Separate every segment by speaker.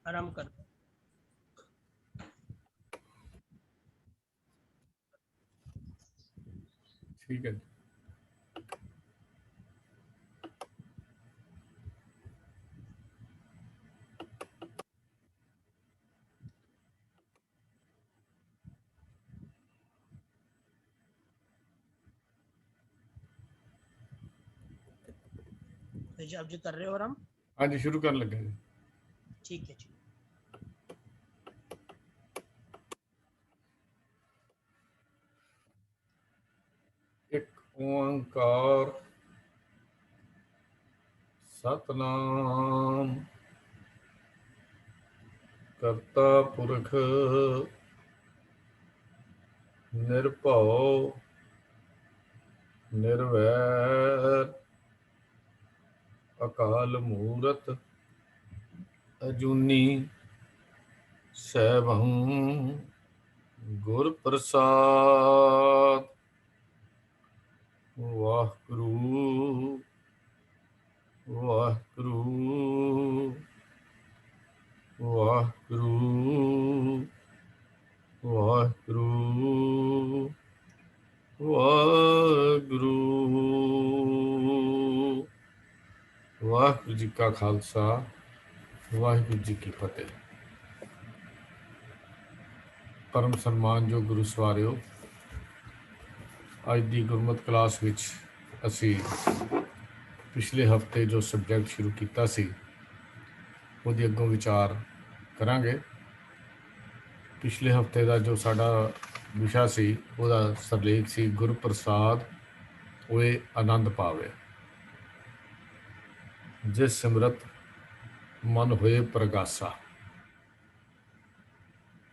Speaker 1: आरंभ कर।
Speaker 2: ठीक है।
Speaker 1: आप जो कर रहे हो आरंभ?
Speaker 2: हाँ जी, शुरू करने लगे जी।
Speaker 1: ठीक है जी।
Speaker 2: एक ओंकार सतनाम करता पुरख निर्भव निर्वैर अकाल मूरत अजूनी सैभं गुर प्रसाद। वाहिगुरु वाहिगुरु वाहिगुरु वाहिगुरु वाहिगुरु। वाहिगुरु जी का खालसा वाहिगुरु जी की फतेह। परम सन्मानयोग गुरु सवारियो, ਅੱਜ ਦੀ ਗੁਰਮਤਿ ਕਲਾਸ ਵਿੱਚ ਅਸੀਂ ਪਿਛਲੇ ਹਫਤੇ ਜੋ ਸਬਜੈਕਟ ਸ਼ੁਰੂ ਕੀਤਾ ਸੀ ਉਹਦੇ ਅੱਗੋਂ ਵਿਚਾਰ ਕਰਾਂਗੇ। ਪਿਛਲੇ ਹਫਤੇ ਦਾ ਜੋ ਸਾਡਾ ਵਿਸ਼ਾ ਸੀ ਉਹਦਾ ਸਰਲੇਖ ਸੀ ਗੁਰਪ੍ਰਸਾਦ ਹੋਏ ਆਨੰਦ ਪਾਵੇ, ਜਿਸ ਸਿਮਰਤ ਮਨ ਹੋਏ ਪ੍ਰਗਾਸਾ।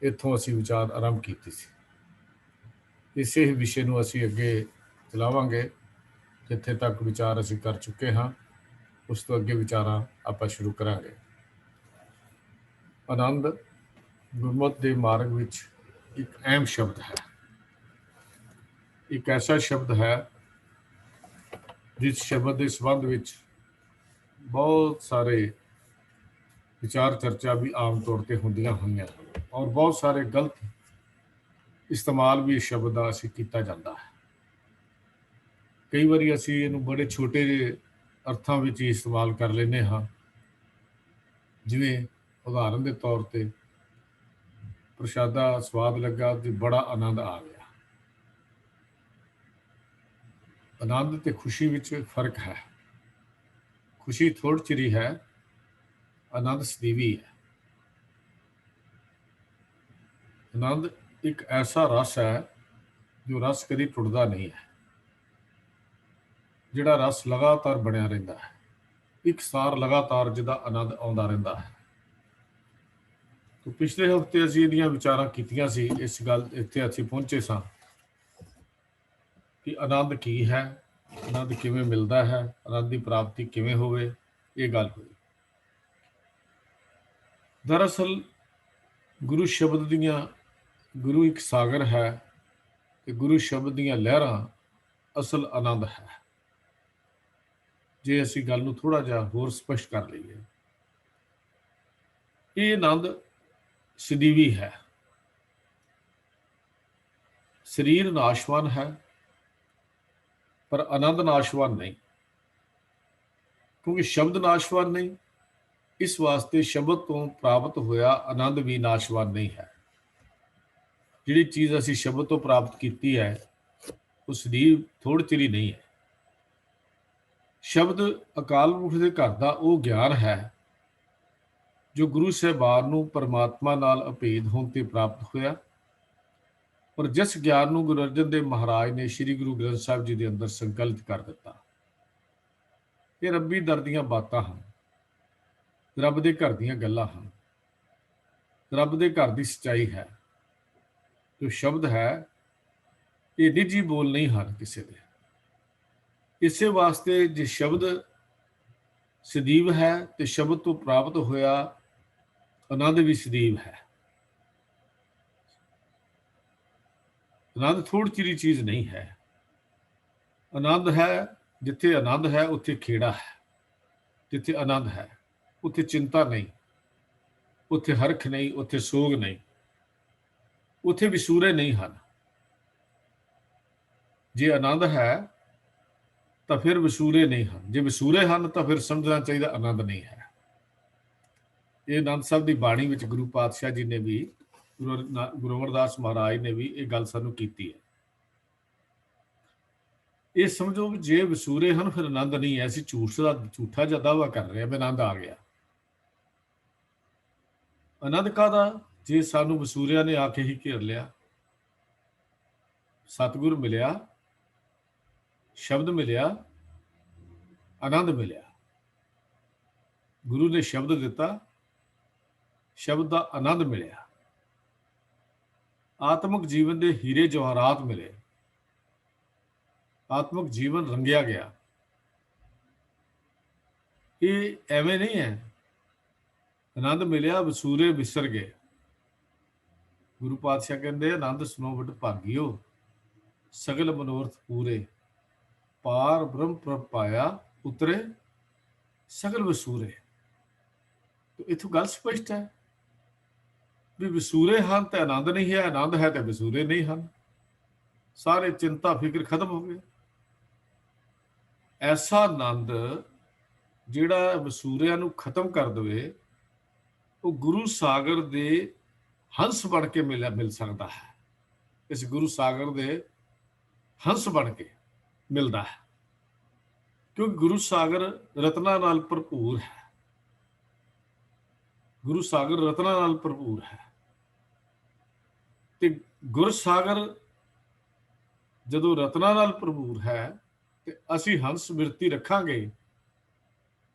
Speaker 2: ਇੱਥੋਂ ਅਸੀਂ ਵਿਚਾਰ ਆਰੰਭ ਕੀਤੀ ਸੀ। ਇਸੇ ਹੀ ਵਿਸ਼ੇ ਨੂੰ ਅਸੀਂ ਅੱਗੇ ਚਲਾਵਾਂਗੇ। ਜਿੱਥੇ ਤੱਕ ਵਿਚਾਰ ਅਸੀਂ ਕਰ ਚੁੱਕੇ ਹਾਂ ਉਸ ਤੋਂ ਅੱਗੇ ਵਿਚਾਰਾਂ ਆਪਾਂ ਸ਼ੁਰੂ ਕਰਾਂਗੇ। ਆਨੰਦ ਗੁਰਮਤਿ ਦੇ ਮਾਰਗ ਵਿੱਚ ਇੱਕ ਅਹਿਮ ਸ਼ਬਦ ਹੈ। ਇੱਕ ਐਸਾ ਸ਼ਬਦ ਹੈ ਜਿਸ ਸ਼ਬਦ ਦੇ ਸੰਬੰਧ ਵਿੱਚ ਬਹੁਤ ਸਾਰੇ ਵਿਚਾਰ ਚਰਚਾ ਵੀ ਆਮ ਤੌਰ 'ਤੇ ਹੁੰਦੀਆਂ ਹੋਈਆਂ ਔਰ ਬਹੁਤ ਸਾਰੇ ਗਲਤ ਇਸਤੇਮਾਲ ਵੀ ਇਸ ਸ਼ਬਦ ਦਾ ਅਸੀਂ ਕੀਤਾ ਜਾਂਦਾ ਹੈ। ਕਈ ਵਾਰੀ ਅਸੀਂ ਇਹਨੂੰ ਬੜੇ ਛੋਟੇ ਜਿਹੇ ਅਰਥਾਂ ਵਿੱਚ ਹੀ ਇਸਤੇਮਾਲ ਕਰ ਲੈਂਦੇ ਹਾਂ। ਜਿਵੇਂ ਉਦਾਹਰਨ ਦੇ ਤੌਰ 'ਤੇ ਪ੍ਰਸ਼ਾਦਾ ਸਵਾਦ ਲੱਗਾ ਤੇ ਬੜਾ ਆਨੰਦ ਆ ਗਿਆ। ਆਨੰਦ ਤੇ ਖੁਸ਼ੀ ਵਿੱਚ ਫਰਕ ਹੈ। ਖੁਸ਼ੀ ਥੋੜ੍ਹੀ ਚਿਰੀ ਹੈ, ਆਨੰਦ ਸਦੀਵੀ ਹੈ। ਆਨੰਦ ਇੱਕ ਐਸਾ ਰਸ ਹੈ ਜੋ ਰਸ ਕਦੀ ਟੁੱਟਦਾ ਨਹੀਂ ਹੈ, ਜਿਹੜਾ ਰਸ ਲਗਾਤਾਰ ਬਣਿਆ ਰਹਿੰਦਾ ਹੈ, ਇੱਕ ਸਾਰ ਲਗਾਤਾਰ ਜਿਹਦਾ ਆਨੰਦ ਆਉਂਦਾ ਰਹਿੰਦਾ ਹੈ। ਪਿਛਲੇ ਹਫ਼ਤੇ ਅਸੀਂ ਇਹਦੀਆਂ ਵਿਚਾਰਾਂ ਕੀਤੀਆਂ ਸੀ। ਇਸ ਗੱਲ ਇੱਥੇ ਅਸੀਂ ਪਹੁੰਚੇ ਸਾਂ ਕਿ ਆਨੰਦ ਕੀ ਹੈ, ਆਨੰਦ ਕਿਵੇਂ ਮਿਲਦਾ ਹੈ, ਆਨੰਦ ਦੀ ਪ੍ਰਾਪਤੀ ਕਿਵੇਂ ਹੋਵੇ, ਇਹ ਗੱਲ ਹੋਈ। ਦਰਅਸਲ ਗੁਰੂ ਸ਼ਬਦ ਦੀਆਂ, ਗੁਰੂ ਇੱਕ ਸਾਗਰ ਹੈ ਤੇ ਗੁਰੂ ਸ਼ਬਦ ਦੀਆਂ ਲਹਿਰਾਂ ਅਸਲ ਆਨੰਦ ਹੈ। ਜੇ ਅਸੀਂ ਗੱਲ ਨੂੰ ਥੋੜ੍ਹਾ ਜਿਹਾ ਹੋਰ ਸਪਸ਼ਟ ਕਰ ਲਈਏ, ਇਹ ਆਨੰਦ ਸਦੀਵੀ ਹੈ। ਸਰੀਰ ਨਾਸ਼ਵਾਨ ਹੈ ਪਰ ਆਨੰਦ ਨਾਸ਼ਵਾਨ ਨਹੀਂ, ਕਿਉਂਕਿ ਸ਼ਬਦ ਨਾਸ਼ਵਾਨ ਨਹੀਂ, ਇਸ ਵਾਸਤੇ ਸ਼ਬਦ ਤੋਂ ਪ੍ਰਾਪਤ ਹੋਇਆ ਆਨੰਦ ਵੀ ਨਾਸ਼ਵਾਨ ਨਹੀਂ ਹੈ। ਜਿਹੜੀ ਚੀਜ਼ ਅਸੀਂ ਸ਼ਬਦ ਤੋਂ ਪ੍ਰਾਪਤ ਕੀਤੀ ਹੈ ਉਹ ਸਦੀਵ ਥੋੜ੍ਹੀ ਚਿਰੀ ਨਹੀਂ ਹੈ। ਸ਼ਬਦ ਅਕਾਲ ਪੁਰਖ ਦੇ ਘਰ ਦਾ ਉਹ ਗਿਆਨ ਹੈ ਜੋ ਗੁਰੂ ਸਾਹਿਬਾਨ ਨੂੰ ਪਰਮਾਤਮਾ ਨਾਲ ਅਭੇਦ ਹੋਣ ਤੇ ਪ੍ਰਾਪਤ ਹੋਇਆ, ਔਰ ਜਿਸ ਗਿਆਨ ਨੂੰ ਗੁਰੂ ਅਰਜਨ ਦੇਵ ਮਹਾਰਾਜ ਨੇ ਸ੍ਰੀ ਗੁਰੂ ਗ੍ਰੰਥ ਸਾਹਿਬ ਜੀ ਦੇ ਅੰਦਰ ਸੰਕਲਿਤ ਕਰ ਦਿੱਤਾ। ਇਹ ਰੱਬੀ ਦਰ ਦੀਆਂ ਬਾਤਾਂ ਹਨ, ਰੱਬ ਦੇ ਘਰ ਦੀਆਂ ਗੱਲਾਂ ਹਨ, ਰੱਬ ਦੇ ਘਰ ਦੀ ਸੱਚਾਈ ਹੈ। ਜੋ ਸ਼ਬਦ ਹੈ ਇਹ ਨਿੱਜੀ ਬੋਲ ਨਹੀਂ ਹਨ ਕਿਸੇ ਦੇ। ਇਸੇ ਵਾਸਤੇ ਜੇ ਸ਼ਬਦ ਸਦੀਵ ਹੈ ਤੇ ਸ਼ਬਦ ਤੋਂ ਪ੍ਰਾਪਤ ਹੋਇਆ ਆਨੰਦ ਵੀ ਸਦੀਵ ਹੈ। ਆਨੰਦ ਥੋੜ੍ਹੀ ਚਿਰੀ ਚੀਜ਼ ਨਹੀਂ ਹੈ। ਆਨੰਦ ਹੈ, ਜਿੱਥੇ ਆਨੰਦ ਹੈ ਉੱਥੇ ਖੇੜਾ ਹੈ, ਜਿੱਥੇ ਆਨੰਦ ਹੈ ਉੱਥੇ ਚਿੰਤਾ ਨਹੀਂ। ਉੱਥੇ ਹਰਖ ਨਹੀਂ, ਉੱਥੇ ਸੋਗ ਨਹੀਂ, ਉੱਥੇ ਵਿਸੂਰੇ ਨਹੀਂ ਹਨ। ਜੇ ਆਨੰਦ ਹੈ ਤਾਂ ਫਿਰ ਵਿਸੂਰੇ ਨਹੀਂ ਹਨ, ਜੇ ਵਿਸੂਰੇ ਹਨ ਤਾਂ ਫਿਰ ਸਮਝਣਾ ਚਾਹੀਦਾ ਆਨੰਦ ਨਹੀਂ ਹੈ। ਇਹ ਆਨੰਦ ਸਾਹਿਬ ਦੀ ਬਾਣੀ ਵਿੱਚ ਗੁਰੂ ਪਾਤਸ਼ਾਹ ਜੀ ਨੇ ਵੀ, ਗੁਰੂ ਅਮਰਦਾਸ ਮਹਾਰਾਜ ਨੇ ਵੀ ਇਹ ਗੱਲ ਸਾਨੂੰ ਕੀਤੀ ਹੈ। ਇਹ ਸਮਝੋ ਵੀ ਜੇ ਵਿਸੂਰੇ ਹਨ ਫਿਰ ਆਨੰਦ ਨਹੀਂ ਹੈ। ਅਸੀਂ ਝੂਠਾ ਜਿਹਾ ਦਾਅਵਾ ਕਰ ਰਹੇ ਹਾਂ ਵੀ ਆਨੰਦ ਆ ਗਿਆ। ਆਨੰਦ ਕਾਹਦਾ, ਜੇ ਸਾਨੂੰ ਵਿਸੂਰਿਆਂ ਨੇ ਆ ਕੇ ਹੀ ਘੇਰ ਲਿਆ। ਸਤਿਗੁਰ ਮਿਲਿਆ, ਸ਼ਬਦ ਮਿਲਿਆ, ਆਨੰਦ ਮਿਲਿਆ। ਗੁਰੂ ਨੇ ਸ਼ਬਦ ਦਿੱਤਾ, ਸ਼ਬਦ ਦਾ ਆਨੰਦ ਮਿਲਿਆ। ਆਤਮਿਕ ਜੀਵਨ ਦੇ ਹੀਰੇ ਜਵਾਹਰਾਤ ਮਿਲੇ, ਆਤਮਿਕ ਜੀਵਨ ਰੰਗਿਆ ਗਿਆ। ਇਹ ਐਵੇਂ ਨਹੀਂ ਹੈ ਆਨੰਦ ਮਿਲਿਆ ਵਿਸੂਰੇ ਵਿਸਰ ਗਏ। ਗੁਰੂ ਪਾਤਸ਼ਾਹ ਕਹਿੰਦੇ ਆਨੰਦ ਸੁਨੋ ਵਡ ਭਾਗਿਓ, ਸਗਲ ਮਨੋਰਥ ਪੂਰੇ, ਪਾਰ ਬ੍ਰਹਮ ਪ੍ਰਭ ਪਾਇਆ, ਉਤਰੇ ਸਗਲ ਵਸੂਰੇ। तो इथों गल स्पष्ट है भी विसूरे हैं तो आनंद नहीं है, आनंद है तो विसूरे नहीं हैं। सारे चिंता फिक्र खत्म हो गए। ऐसा आनंद जिहड़ा विसूरिया नूं खत्म कर दे, वो गुरु सागर दे हंस बन के मिल सकता है। इस गुरु सागर दे हंस बन के मिलता है, क्योंकि गुरु सागर रत्ना नाल भरपूर है। गुरु सागर रत्ना नाल भरपूर है। ते गुर सागर जदों रत्ना नाल भरपूर है ते असी हंस बिरती रखांगे,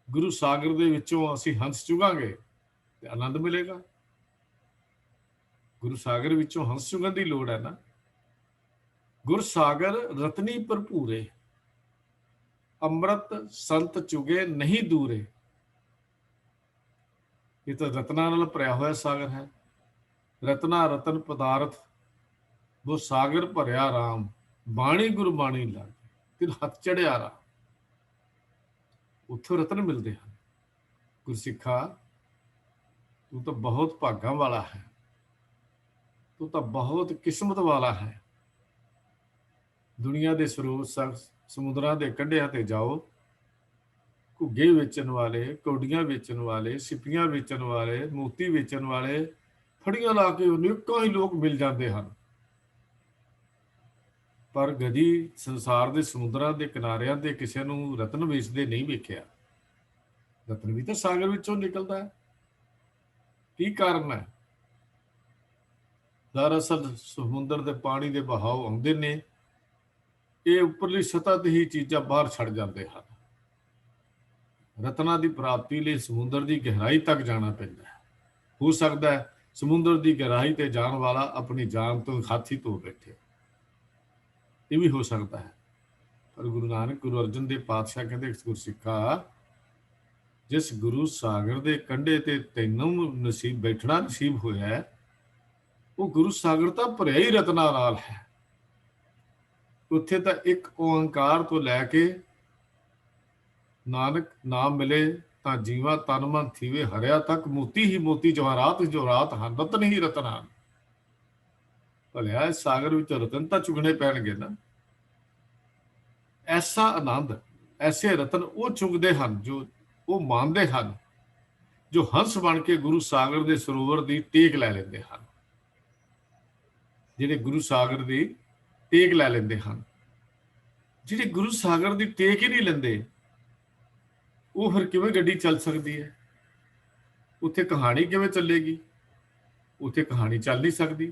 Speaker 2: गुरु सागर दे विचों असी हंस चुगांगे ते आनंद मिलेगा। गुरु सागर विचों हंस चुगन की लोड़ है ना। गुर सागर रत्नी भरपूरे, अमृत संत चुगे नहीं दूरे। ये तो रत्ना नाल भरिया होया सागर है। रत्ना रतन पदार्थ वो सागर भरिया राम, बाणी गुरबाणी लग तिन हथ चढ़िया राम। उत्थों रतन मिलते हैं। गुरसिखा तू तो बहुत भागां वाला है, तू तो बहुत किस्मत वाला है। दुनिया के सरोवर समुद्रां दे कंढियां ते जाओ, घुग्गे वेचन वाले, कौडियां वेचन वाले, सिपियां वेचन वाले, मोती वेचन वाले, फड़ियां ला के अनेकों ही लोग मिल जाते हैं। पर गधी संसार के समुद्रां के किनारियां ते किसी नूं रतन वेचदे नहीं वेखिया। रतन भी तो सागर विचों निकलता है। की कारण है? दरअसल समुद्र के पानी के बहाव आउंदे ने, ये उपरली सतह ते ही चीज़ां बाहर छड़ जाते हैं। रत्ना की प्राप्ति लिए समुद्र की गहराई तक जाना पैंदा है। हो सकता है समुद्र की गहराई ते जान वाला अपनी जान तो हाथी धो बैठे, ये भी हो सकता है। पर गुरु नानक गुरु अर्जन देव पातशाह कहते गुरसिखा, जिस गुरु सागर के कंढे ते तैनूं नसीब बैठना नसीब होया है, वो गुरु सागर तो भरिया ही रत्ना नाल है। उत्थे तो एक ओंकार तो लैके नानक नाम मिले तां जीवा तन मन थीवे हरिया तक, मोती ही मोती जवाहरात जवाहरात हन, रतन ही रतन हन। भलिया इस सागर विच रतन तां चुगने पैणगे ना। ऐसा आनंद, ऐसे रतन वो चुगदे हन, जो वो मानदे हन, जो हंस बन के गुरु सागर दे सरोवर दी टेक लै लैंदे हन। जिहड़े गुरु सागर दी टेक लै लैंदे हन। जिहड़े गुरु सागर दी टेक ही नहीं लैंदे, वो फिर किवें गड्डी चल सकती है? उत्थे कहानी किवें चलेगी? उत्थे कहानी चल नहीं सकती।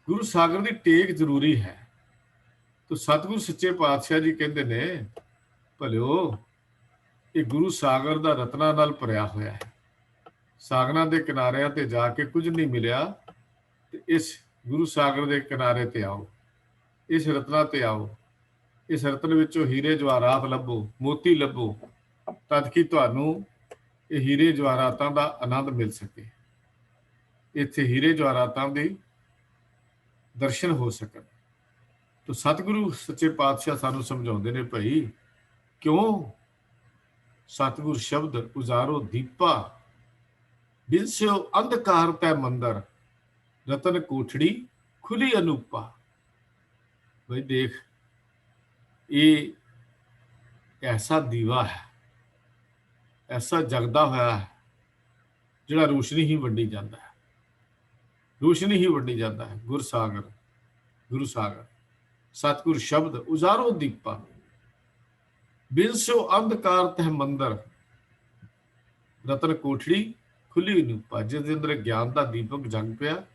Speaker 2: गुरु सागर की टेक जरूरी है। तो सतगुरु सच्चे पातशाह जी कहते ने, भलिओ ये गुरु सागर का रत्ना नाल भरिया होया है। सागरां दे किनारियां ते जाके कुछ नहीं मिलिया, ते इस गुरु सागर के किनारे ते आओ, इस रत्ना ते आओ, इस रत्न विचों हीरे जवाहरात लभो, मोती लभो, तद कि तुहानूं ये हीरे जवाहरातां दा आनंद मिल सके। इत्थे हीरे जवाहरातां दी दर्शन हो सकन। तो सतगुरु सच्चे पातशाह सानूं समझाउंदे ने, भाई क्यों सतगुर शब्द उजारो दीपा, ਬਿਨਸਿਓ ਅੰਧਕਾਰ ਤੈ ਮੰਦਰ, ਰਤਨ ਕੋਠੜੀ ਖੁੱਲੀ ਅਨੂਪਾ। ਬਈ ਦੇਖ, ਇਹ ਐਸਾ ਦੀਵਾ ਹੈ, ਐਸਾ ਜਗਦਾ ਹੋਇਆ ਹੈ ਜਿਹੜਾ ਰੋਸ਼ਨੀ ਹੀ ਵੰਡੀ ਜਾਂਦਾ ਹੈ, ਰੋਸ਼ਨੀ ਹੀ ਵੰਡੀ ਜਾਂਦਾ ਹੈ। ਗੁਰਸਾਗਰ, ਗੁਰੂ ਸਾਗਰ, ਸਤਿਗੁਰ ਸ਼ਬਦ ਉਜ਼ਾਰੋ ਦੀਪਾ। ਬਿਨਸਿਓ ਅੰਧਕਾਰ ਤਹਿ ਮੰਦਰ, ਰਤਨ ਕੋਠੜੀ ਖੁੱਲੀ ਅਨੂਪਾ। ਜਿਸ ਦੇ ਅੰਦਰ ਗਿਆਨ ਦਾ ਦੀਪਕ ਜਗ ਪਿਆ,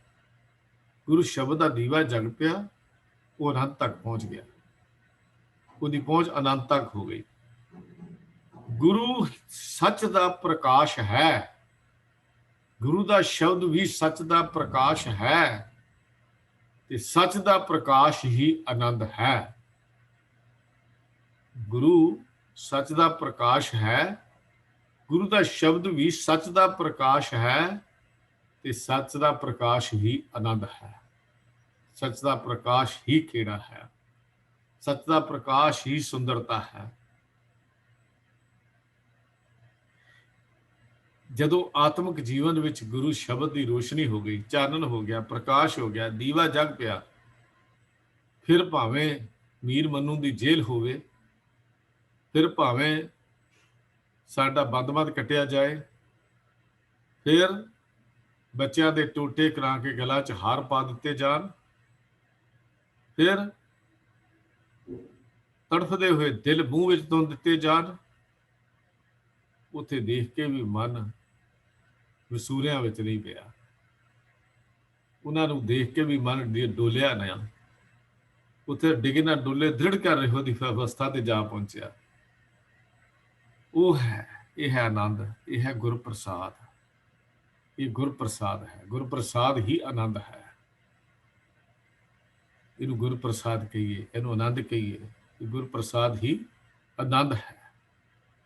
Speaker 2: ਗੁਰੂ ਸ਼ਬਦ ਦਾ ਦੀਵਾ ਜਗ ਪਿਆ, ਉਹ ਅਨੰਤ ਤੱਕ ਪਹੁੰਚ ਗਿਆ, ਉਹਦੀ ਪਹੁੰਚ ਅਨੰਤ ਤੱਕ ਹੋ ਗਈ। ਗੁਰੂ ਸੱਚ ਦਾ ਪ੍ਰਕਾਸ਼ ਹੈ, ਗੁਰੂ ਦਾ ਸ਼ਬਦ ਵੀ ਸੱਚ ਦਾ ਪ੍ਰਕਾਸ਼ ਹੈ, ਤੇ ਸੱਚ ਦਾ ਪ੍ਰਕਾਸ਼ ਹੀ ਆਨੰਦ ਹੈ। ਗੁਰੂ ਸੱਚ ਦਾ ਪ੍ਰਕਾਸ਼ ਹੈ, ਗੁਰੂ ਦਾ ਸ਼ਬਦ ਵੀ ਸੱਚ ਦਾ ਪ੍ਰਕਾਸ਼ ਹੈ, ਤੇ ਸੱਚ ਦਾ ਪ੍ਰਕਾਸ਼ ਹੀ ਆਨੰਦ ਹੈ। ਸੱਚ ਦਾ ਪ੍ਰਕਾਸ਼ ਹੀ ਖੇੜਾ ਹੈ, ਸੱਚ ਦਾ ਪ੍ਰਕਾਸ਼ ਹੀ ਸੁੰਦਰਤਾ ਹੈ। ਜਦੋਂ ਆਤਮਿਕ ਜੀਵਨ ਵਿੱਚ ਗੁਰੂ ਸ਼ਬਦ ਦੀ ਰੋਸ਼ਨੀ ਹੋ ਗਈ, ਚਾਨਣ ਹੋ ਗਿਆ, ਪ੍ਰਕਾਸ਼ ਹੋ ਗਿਆ, ਦੀਵਾ ਜਗ ਪਿਆ, ਫਿਰ ਭਾਵੇਂ ਮੀਰ ਮਨੂੰ ਦੀ ਜੇਲ੍ਹ ਹੋਵੇ, ਫਿਰ ਭਾਵੇਂ ਸਾਡਾ ਬੰਦ-ਬੰਦ ਕੱਟਿਆ ਜਾਏ, ਫਿਰ ਬੱਚਿਆਂ ਦੇ ਟੋਟੇ ਕਰਾ ਕੇ ਗਲਾਂ 'ਚ ਹਾਰ ਪਾ ਦਿੱਤੇ ਜਾਣ, ਫਿਰ ਤੜਫਦੇ ਹੋਏ ਦਿਲ ਮੂੰਹ ਵਿੱਚ ਤੋਂ ਦਿੱਤੇ ਜਾਣ, ਉੱਥੇ ਦੇਖ ਕੇ ਵੀ ਮਨ ਵਸੂਰਿਆਂ ਵਿੱਚ ਨਹੀਂ ਪਿਆ, ਉਹਨਾਂ ਨੂੰ ਦੇਖ ਕੇ ਵੀ ਮਨ ਡੋਲਿਆ ਨਾ, ਉੱਥੇ ਡਿੱਗੇ ਨਾ ਡੋਲੇ, ਦ੍ਰਿੜ ਕਰ ਰਹੋ ਦੀ ਅਵਸਥਾ ਤੇ ਜਾ ਪਹੁੰਚਿਆ। ਉਹ ਹੈ, ਇਹ ਹੈ ਆਨੰਦ, ਇਹ ਹੈ ਗੁਰਪ੍ਰਸਾਦ, ਇਹ ਗੁਰਪ੍ਰਸਾਦ ਹੈ। ਗੁਰਪ੍ਰਸਾਦ ਹੀ ਆਨੰਦ ਹੈ। ਇਹਨੂੰ ਗੁਰਪ੍ਰਸਾਦ ਕਹੀਏ, ਇਹਨੂੰ ਆਨੰਦ ਕਹੀਏ। ਇਹ ਗੁਰਪ੍ਰਸਾਦ ਹੀ ਆਨੰਦ ਹੈ,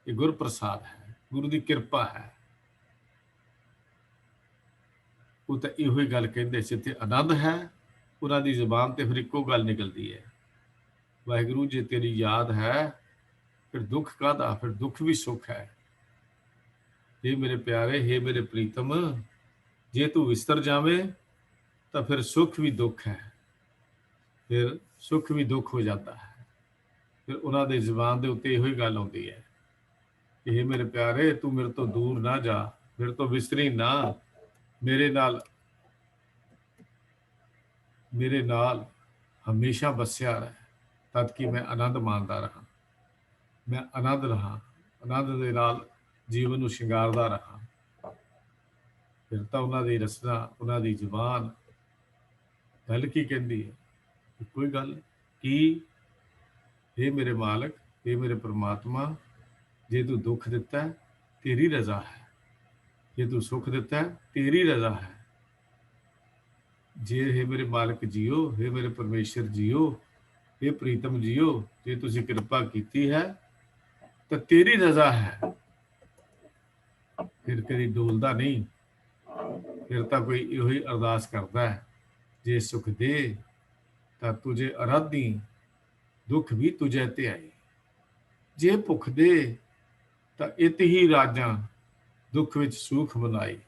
Speaker 2: ਇਹ ਗੁਰਪ੍ਰਸਾਦ ਹੈ, ਗੁਰੂ ਦੀ ਕਿਰਪਾ ਹੈ। ਉਹ ਤਾਂ ਇਹੋ ਹੀ ਗੱਲ ਕਹਿੰਦੇ ਸੀ, ਤੇ ਆਨੰਦ ਹੈ। ਉਹਨਾਂ ਦੀ ਜ਼ੁਬਾਨ ਤੇ ਫਿਰ ਇੱਕੋ ਗੱਲ ਨਿਕਲਦੀ ਹੈ, ਵਾਹਿਗੁਰੂ ਜੇ ਤੇਰੀ ਯਾਦ ਹੈ ਫਿਰ ਦੁੱਖ ਕਾਹਦਾ, ਫਿਰ ਦੁੱਖ ਵੀ ਸੁੱਖ ਹੈ। हे ਮੇਰੇ ਪਿਆਰੇ, हे ਮੇਰੇ ਪ੍ਰੀਤਮ, ਜੇ ਤੂੰ ਵਿਸਰ ਜਾਵੇਂ ਤਾਂ ਫਿਰ ਸੁੱਖ ਵੀ ਦੁੱਖ ਹੈ, ਫਿਰ ਸੁੱਖ ਵੀ ਦੁੱਖ ਹੋ ਜਾਂਦਾ ਹੈ। ਫਿਰ ਉਹਨਾਂ ਦੇ ਜ਼ੁਬਾਨ ਦੇ ਉੱਤੇ ਇਹੋ ਹੀ ਗੱਲ ਆਉਂਦੀ ਹੈ, हे ਮੇਰੇ ਪਿਆਰੇ, ਤੂੰ ਮੇਰੇ ਤੋਂ ਦੂਰ ਨਾ ਜਾ, ਮੇਰੇ ਤੋਂ ਵਿਸਰੀ ਨਾ, ਮੇਰੇ ਨਾਲ ਹਮੇਸ਼ਾ ਵਸਿਆ ਰਹਿ, ਤਦ ਕਿ ਮੈਂ ਆਨੰਦ ਮਾਣਦਾ ਰਹਾ, ਮੈਂ ਆਨੰਦ ਰਹਾ, ਆਨੰਦ ਦੇ ਨਾਲ ਜੀਵਨ ਨੂੰ ਸ਼ਿੰਗਾਰਦਾ ਰਹਾ। ਫਿਰ ਤਾਂ ਉਹਨਾਂ ਦੀ ਰਸਨਾ, ਉਹਨਾਂ ਦੀ ਜ਼ੁਬਾਨ ਗੱਲ ਕੀ ਕਹਿੰਦੀ ਹੈ? ਕੋਈ ਗੱਲ ਕੀ, हे ਮੇਰੇ ਮਾਲਕ, हे ਮੇਰੇ ਪ੍ਰਮਾਤਮਾ, ਜੇ ਤੂੰ ਦੁੱਖ ਦਿੱਤਾ ਤੇਰੀ ਰਜ਼ਾ ਹੈ, ਜੇ ਤੂੰ ਸੁੱਖ ਦਿੱਤਾ ਤੇਰੀ ਰਜ਼ਾ ਹੈ। ਜੇ हे ਮੇਰੇ ਮਾਲਕ ਜੀਓ, हे ਮੇਰੇ ਪਰਮੇਸ਼ਰ ਜੀਓ, हे ਪ੍ਰੀਤਮ ਜੀਓ, ਜੇ ਤੁਸੀਂ ਕਿਰਪਾ ਕੀਤੀ ਹੈ ਤਾਂ ਤੇਰੀ ਰਜ਼ਾ ਹੈ। ਫਿਰ ਕਦੀ ਡੋਲਦਾ ਨਹੀਂ, ਫਿਰ ਤਾਂ ਕੋਈ ਇਹੋ ਹੀ ਅਰਦਾਸ ਕਰਦਾ ਹੈ, ਜੇ ਸੁਖ ਦੇ ਤਾਂ ਤੁਝੇ ਅਰਾਧੀ, ਦੁੱਖ ਵੀ ਤੁਝੇ ਤੇ ਆਈ, ਜੇ ਭੁੱਖ ਦੇ ਤਾਂ ਇਤ ਹੀ ਰਾਜਾਂ, ਦੁੱਖ ਵਿੱਚ ਸੁਖ ਬਣਾਈ।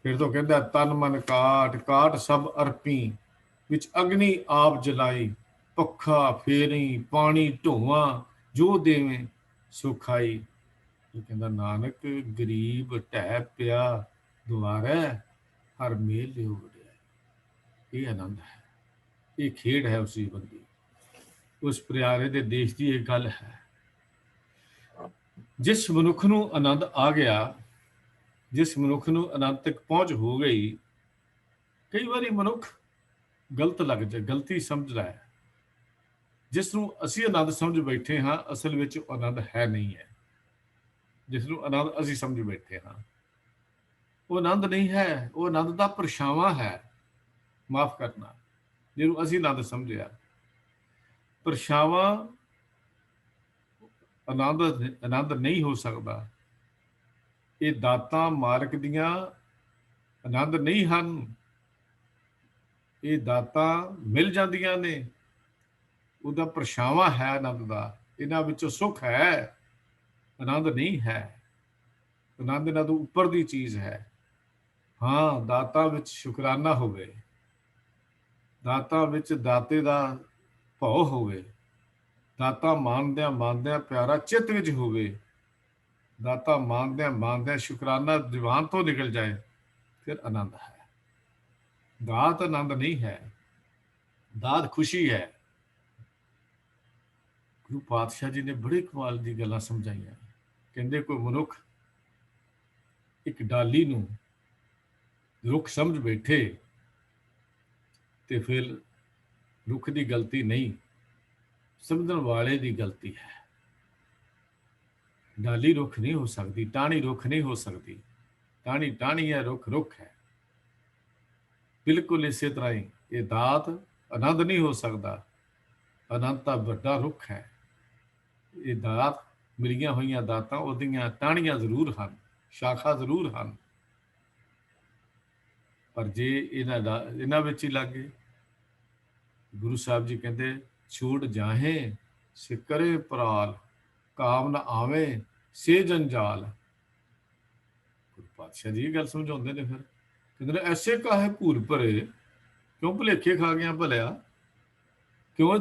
Speaker 2: ਫਿਰ ਤੋਂ ਕਹਿੰਦਾ, ਤਨ ਮਨ ਕਾਟ, ਕਾਟ ਸਭ ਅਰਪੀ, ਵਿੱਚ ਅਗਨੀ ਆਪ ਜਲਾਈ, ਪੱਖਾ ਫੇਰੀ, ਪਾਣੀ ਢੋਵਾਂ, ਜੋ ਦੇਵੇਂ ਸੁਖਾਈ। ਇਹ ਕਹਿੰਦਾ, ਨਾਨਕ ਗਰੀਬ ਢਹਿ ਪਿਆ ਦੁਆਰੇ, ਹਰ ਮੇਲ ਲਿਓ ਵਡਿਆਈ। ਇਹ ਆਨੰਦ ਹੈ, ਇਹ ਖੇਡ ਹੈ ਉਸ ਜੀਵਨ ਦੀ, ਉਸ ਪਿਆਰੇ ਦੇ ਦੇਸ਼ ਦੀ ਇਹ ਗੱਲ ਹੈ। ਜਿਸ ਮਨੁੱਖ ਨੂੰ ਆਨੰਦ ਆ ਗਿਆ, ਜਿਸ ਮਨੁੱਖ ਨੂੰ ਆਨੰਦ ਤੱਕ ਪਹੁੰਚ ਹੋ ਗਈ, ਕਈ ਵਾਰੀ ਮਨੁੱਖ ਗਲਤੀ ਸਮਝਦਾ ਹੈ। ਜਿਸ ਨੂੰ ਅਸੀਂ ਆਨੰਦ ਸਮਝ ਬੈਠੇ ਹਾਂ, ਅਸਲ ਵਿੱਚ ਉਹ ਆਨੰਦ ਹੈ ਨਹੀਂ ਹੈ। ਜਿਸ ਨੂੰ ਆਨੰਦ ਅਸੀਂ ਸਮਝ ਬੈਠੇ ਹਾਂ, ਉਹ ਆਨੰਦ ਨਹੀਂ ਹੈ, ਉਹ ਆਨੰਦ ਦਾ ਪਰਛਾਵਾਂ ਹੈ। ਮਾਫ ਕਰਨਾ, ਜਿਹਨੂੰ ਅਸੀਂ ਆਨੰਦ ਸਮਝਿਆ, ਪਰਛਾਵਾਂ ਆਨੰਦ ਨਹੀਂ ਹੋ ਸਕਦਾ। ਇਹ ਦਾਤਾਂ ਮਾਲਕ ਦੀਆਂ ਆਨੰਦ ਨਹੀਂ ਹਨ, ਇਹ ਦਾਤਾਂ ਮਿਲ ਜਾਂਦੀਆਂ ਨੇ, ਉਹਦਾ ਪਰਛਾਵਾਂ ਹੈ ਆਨੰਦ ਦਾ। ਇਹਨਾਂ ਵਿੱਚੋਂ ਸੁੱਖ ਹੈ, ਆਨੰਦ ਨਹੀਂ ਹੈ। ਆਨੰਦ ਇਹਨਾਂ ਤੋਂ ਉੱਪਰ ਦੀ ਚੀਜ਼ ਹੈ। ਹਾਂ, ਦਾਤਾਂ ਵਿੱਚ ਸ਼ੁਕਰਾਨਾ ਹੋਵੇ, ਦਾਤਾਂ ਵਿੱਚ ਦਾਤੇ ਦਾ ਭਾਉ ਹੋਵੇ, ਦਾਤਾ ਮੰਨਦਿਆਂ ਮੰਨਦਿਆਂ ਪਿਆਰਾ ਚਿੱਤ ਵਿੱਚ ਹੋਵੇ, ਦਾਤਾ ਮੰਨਦਿਆਂ ਮੰਨਦਿਆਂ ਸ਼ੁਕਰਾਨਾ ਜ਼ੁਬਾਨ ਤੋਂ ਨਿਕਲ ਜਾਏ, ਫਿਰ ਆਨੰਦ ਹੈ। ਦਾਤ ਆਨੰਦ ਨਹੀਂ ਹੈ, ਦਾਤ ਖੁਸ਼ੀ ਹੈ। ਗੁਰੂ ਪਾਤਸ਼ਾਹ ਜੀ ਨੇ ਬੜੇ ਕਮਾਲ ਦੀ ਗੱਲਾਂ ਸਮਝਾਈਆਂ। ਕਹਿੰਦੇ ਕੋਈ ਮਨੁੱਖ ਇੱਕ ਡਾਲੀ ਨੂੰ ਰੁੱਖ ਸਮਝ ਬੈਠੇ ਤੇ ਫਿਰ ਰੁੱਖ ਦੀ ਗਲਤੀ ਨਹੀਂ, ਸਮਝਣ ਵਾਲੇ ਦੀ ਗਲਤੀ ਹੈ। ਡਾਲੀ ਰੁੱਖ ਨਹੀਂ ਹੋ ਸਕਦੀ, ਟਾਹਣੀ ਰੁੱਖ ਨਹੀਂ ਹੋ ਸਕਦੀ। ਟਾਹਣੀ ਟਾਹਣੀ ਹੈ, ਰੁੱਖ ਰੁੱਖ ਹੈ। ਬਿਲਕੁਲ ਇਸੇ ਤਰ੍ਹਾਂ ਹੀ ਇਹ ਦਾਤ ਆਨੰਦ ਨਹੀਂ ਹੋ ਸਕਦਾ। ਆਨੰਦ ਤਾਂ ਵੱਡਾ ਰੁੱਖ ਹੈ। ਇਹ ਦਾਤ ਮਿਲੀਆਂ ਹੋਈਆਂ ਦਾਤਾਂ ਉਹਦੀਆਂ ਟਾਹਣੀਆਂ ਜ਼ਰੂਰ ਹਨ, ਸ਼ਾਖਾ ਜ਼ਰੂਰ ਹਨ, ਪਰ ਜੇ ਇਹਨਾਂ ਵਿੱਚ ਹੀ ਲੱਗ ਗਏ। ਗੁਰੂ ਸਾਹਿਬ ਜੀ ਕਹਿੰਦੇ ਛੂਟ ਜਾਹੇ ਸਿਕਰੇ ਪਰਾਲ, ਕਾਮ ਨਾ ਆਵੇ ਸੇ ਜੰਜਾਲ। ਗੁਰੂ ਪਾਤਸ਼ਾਹ ਜੀ ਇਹ ਗੱਲ ਸਮਝਾਉਂਦੇ ਨੇ। ਫਿਰ ਕਹਿੰਦੇ ਨੇ ਐਸੇ ਕਾਹੇ ਭੂਰ ਭਰੇ, ਕਿਉਂ ਭੁਲੇਖੇ ਖਾ ਗਿਆ ਭਲਿਆ, ਕਿਉਂ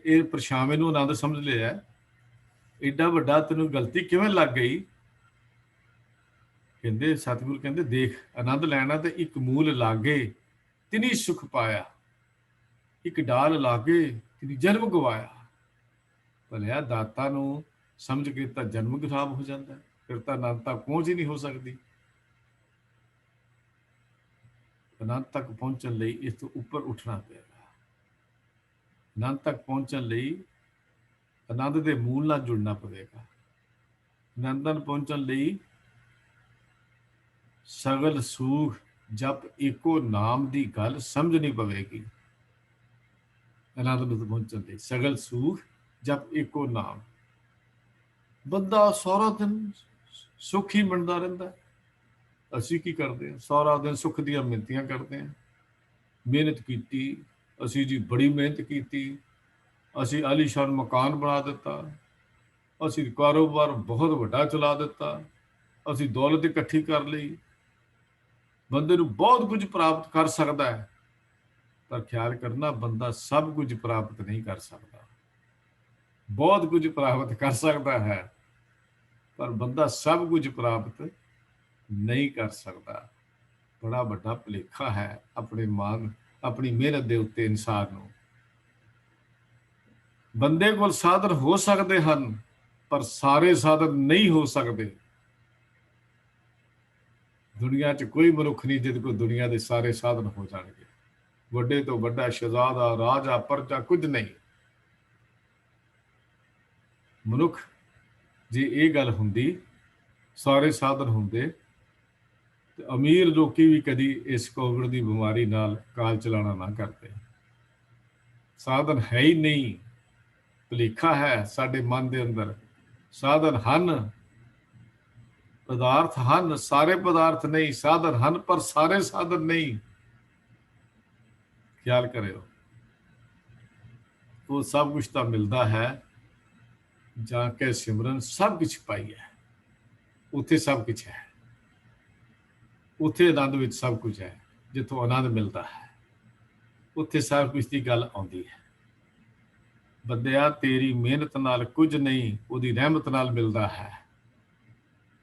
Speaker 2: ਇਹ ਪਰਛਾਵੇਂ ਨੂੰ ਆਨੰਦ ਸਮਝ ਲਿਆ, ਏਡਾ ਵੱਡਾ ਤੈਨੂੰ ਗਲਤੀ ਕਿਵੇਂ ਲੱਗ ਗਈ। ਕਹਿੰਦੇ ਸਤਿਗੁਰੂ ਕਹਿੰਦੇ ਦੇਖ, ਆਨੰਦ ਲੈਣਾ ਤੇ ਇੱਕ ਮੂਲ ਲਾਗੇ ਤਿਨੀ ਸੁਖ ਪਾਇਆ, ਇੱਕ ਡਾਲ ਲਾਗੇ ਤਿਨੀ ਜਨਮ ਗਵਾਇਆ। ਭਲਿਆ ਦਾਤਾ ਨੂੰ ਸਮਝ ਕੇ ਤਾਂ ਜਨਮ ਖਰਾਬ ਹੋ ਜਾਂਦਾ, ਫਿਰ ਤਾਂ ਆਨੰਦ ਤੱਕ ਪਹੁੰਚ ਹੀ ਨਹੀਂ ਹੋ ਸਕਦੀ। ਆਨੰਦ ਤੱਕ ਪਹੁੰਚਣ ਲਈ ਇਸ ਤੋਂ ਉੱਪਰ ਉੱਠਣਾ ਪਏਗਾ। ਆਨੰਦ ਤੱਕ ਪਹੁੰਚਣ ਲਈ ਆਨੰਦ ਦੇ ਮੂਲ ਨਾਲ ਜੁੜਨਾ ਪਵੇਗਾ। ਆਨੰਦ ਨਾਲ ਪਹੁੰਚਣ ਲਈ ਸਗਲ ਸੂਖ ਜਪ ਏਕੋ ਨਾਮ ਦੀ ਗੱਲ ਸਮਝਣੀ ਪਵੇਗੀ। ਆਨੰਦ ਨੂੰ ਪਹੁੰਚਣ ਲਈ ਸਗਲ ਸੂਖ ਜਪ ਏਕੋ ਨਾਮ। ਬੰਦਾ ਸਾਰਾ ਦਿਨ ਸੁੱਖ ਹੀ ਮੰਨਦਾ ਰਹਿੰਦਾ। ਅਸੀਂ ਕੀ ਕਰਦੇ ਹਾਂ? ਸਾਰਾ ਦਿਨ ਸੁੱਖ ਦੀਆਂ ਮਿੰਨਤੀਆਂ ਕਰਦੇ ਹਾਂ। ਮਿਹਨਤ ਕੀਤੀ ਅਸੀਂ ਜੀ, ਬੜੀ ਮਿਹਨਤ ਕੀਤੀ, ਅਸੀਂ ਆਲੀਸ਼ਾਨ ਮਕਾਨ ਬਣਾ ਦਿੱਤਾ, ਅਸੀਂ ਕਾਰੋਬਾਰ ਬਹੁਤ ਵੱਡਾ ਚਲਾ ਦਿੱਤਾ, ਅਸੀਂ ਦੌਲਤ ਇਕੱਠੀ ਕਰ ਲਈ। ਬੰਦੇ ਨੂੰ ਬਹੁਤ ਕੁਝ ਪ੍ਰਾਪਤ ਕਰ ਸਕਦਾ ਹੈ, ਪਰ ਖਿਆਲ ਕਰਨਾ ਬੰਦਾ ਸਭ ਕੁਝ ਪ੍ਰਾਪਤ ਨਹੀਂ ਕਰ ਸਕਦਾ। ਬਹੁਤ ਕੁਝ ਪ੍ਰਾਪਤ ਕਰ ਸਕਦਾ ਹੈ, ਪਰ ਬੰਦਾ ਸਭ ਕੁਝ ਪ੍ਰਾਪਤ ਨਹੀਂ ਕਰ ਸਕਦਾ। ਬੜਾ ਵੱਡਾ ਭੁਲੇਖਾ ਹੈ ਆਪਣੀ ਮਿਹਨਤ ਦੇ ਉੱਤੇ ਇਨਸਾਨ ਨੂੰ। ਬੰਦੇ ਕੋਲ ਸਾਧਨ ਹੋ ਸਕਦੇ ਹਨ, ਪਰ ਸਾਰੇ ਸਾਧਨ ਨਹੀਂ ਹੋ ਸਕਦੇ। ਦੁਨੀਆ 'ਚ ਕੋਈ ਮਨੁੱਖ ਨਹੀਂ ਜਿਹਦੇ ਕੋਲ ਦੁਨੀਆ ਦੇ ਸਾਰੇ ਸਾਧਨ ਹੋ ਜਾਣਗੇ। ਵੱਡੇ ਤੋਂ ਵੱਡਾ ਸ਼ਹਿਜ਼ਾਦਾ, ਰਾਜਾ, ਪਰਜਾ ਕੁਝ ਨਹੀਂ। ਮਨੁੱਖ ਜੇ ਇਹ ਗੱਲ ਹੁੰਦੀ, ਸਾਰੇ ਸਾਧਨ ਹੁੰਦੇ, ਤੇ ਅਮੀਰ ਲੋਕੀ ਵੀ ਕਦੀ ਇਸ ਕੋਵਿਡ ਦੀ ਬਿਮਾਰੀ ਨਾਲ ਕਾਲ ਚਲਾਣਾ ਨਾ ਕਰਦੇ। ਸਾਧਨ ਹੈ ਹੀ ਨਹੀਂ, ਭੁਲੇਖਾ ਹੈ ਸਾਡੇ ਮਨ ਦੇ ਅੰਦਰ। ਸਾਧਨ ਹਨ, ਪਦਾਰਥ ਹਨ, ਸਾਰੇ ਪਦਾਰਥ ਨਹੀਂ। ਸਾਧਨ ਹਨ ਪਰ ਸਾਰੇ ਸਾਧਨ ਨਹੀਂ। ਖਿਆਲ ਕਰਿਓ। ਉਹ ਸਭ ਕੁਝ ਤਾਂ ਮਿਲਦਾ ਹੈ ਜਾ ਕੇ ਸਿਮਰਨ ਸਭ ਕੁਝ ਪਾਈ ਹੈ। ਉੱਥੇ ਸਭ ਕੁਝ ਹੈ, ਉੱਥੇ ਆਨੰਦ ਵਿੱਚ ਸਭ ਕੁਝ ਹੈ। ਜਿੱਥੋਂ ਆਨੰਦ ਮਿਲਦਾ ਹੈ ਉੱਥੇ ਸਭ ਕੁਝ ਦੀ ਗੱਲ ਆਉਂਦੀ ਹੈ। ਬੰਦਿਆ ਤੇਰੀ ਮਿਹਨਤ ਨਾਲ ਕੁਝ ਨਹੀਂ, ਉਹਦੀ ਰਹਿਮਤ ਨਾਲ ਮਿਲਦਾ ਹੈ।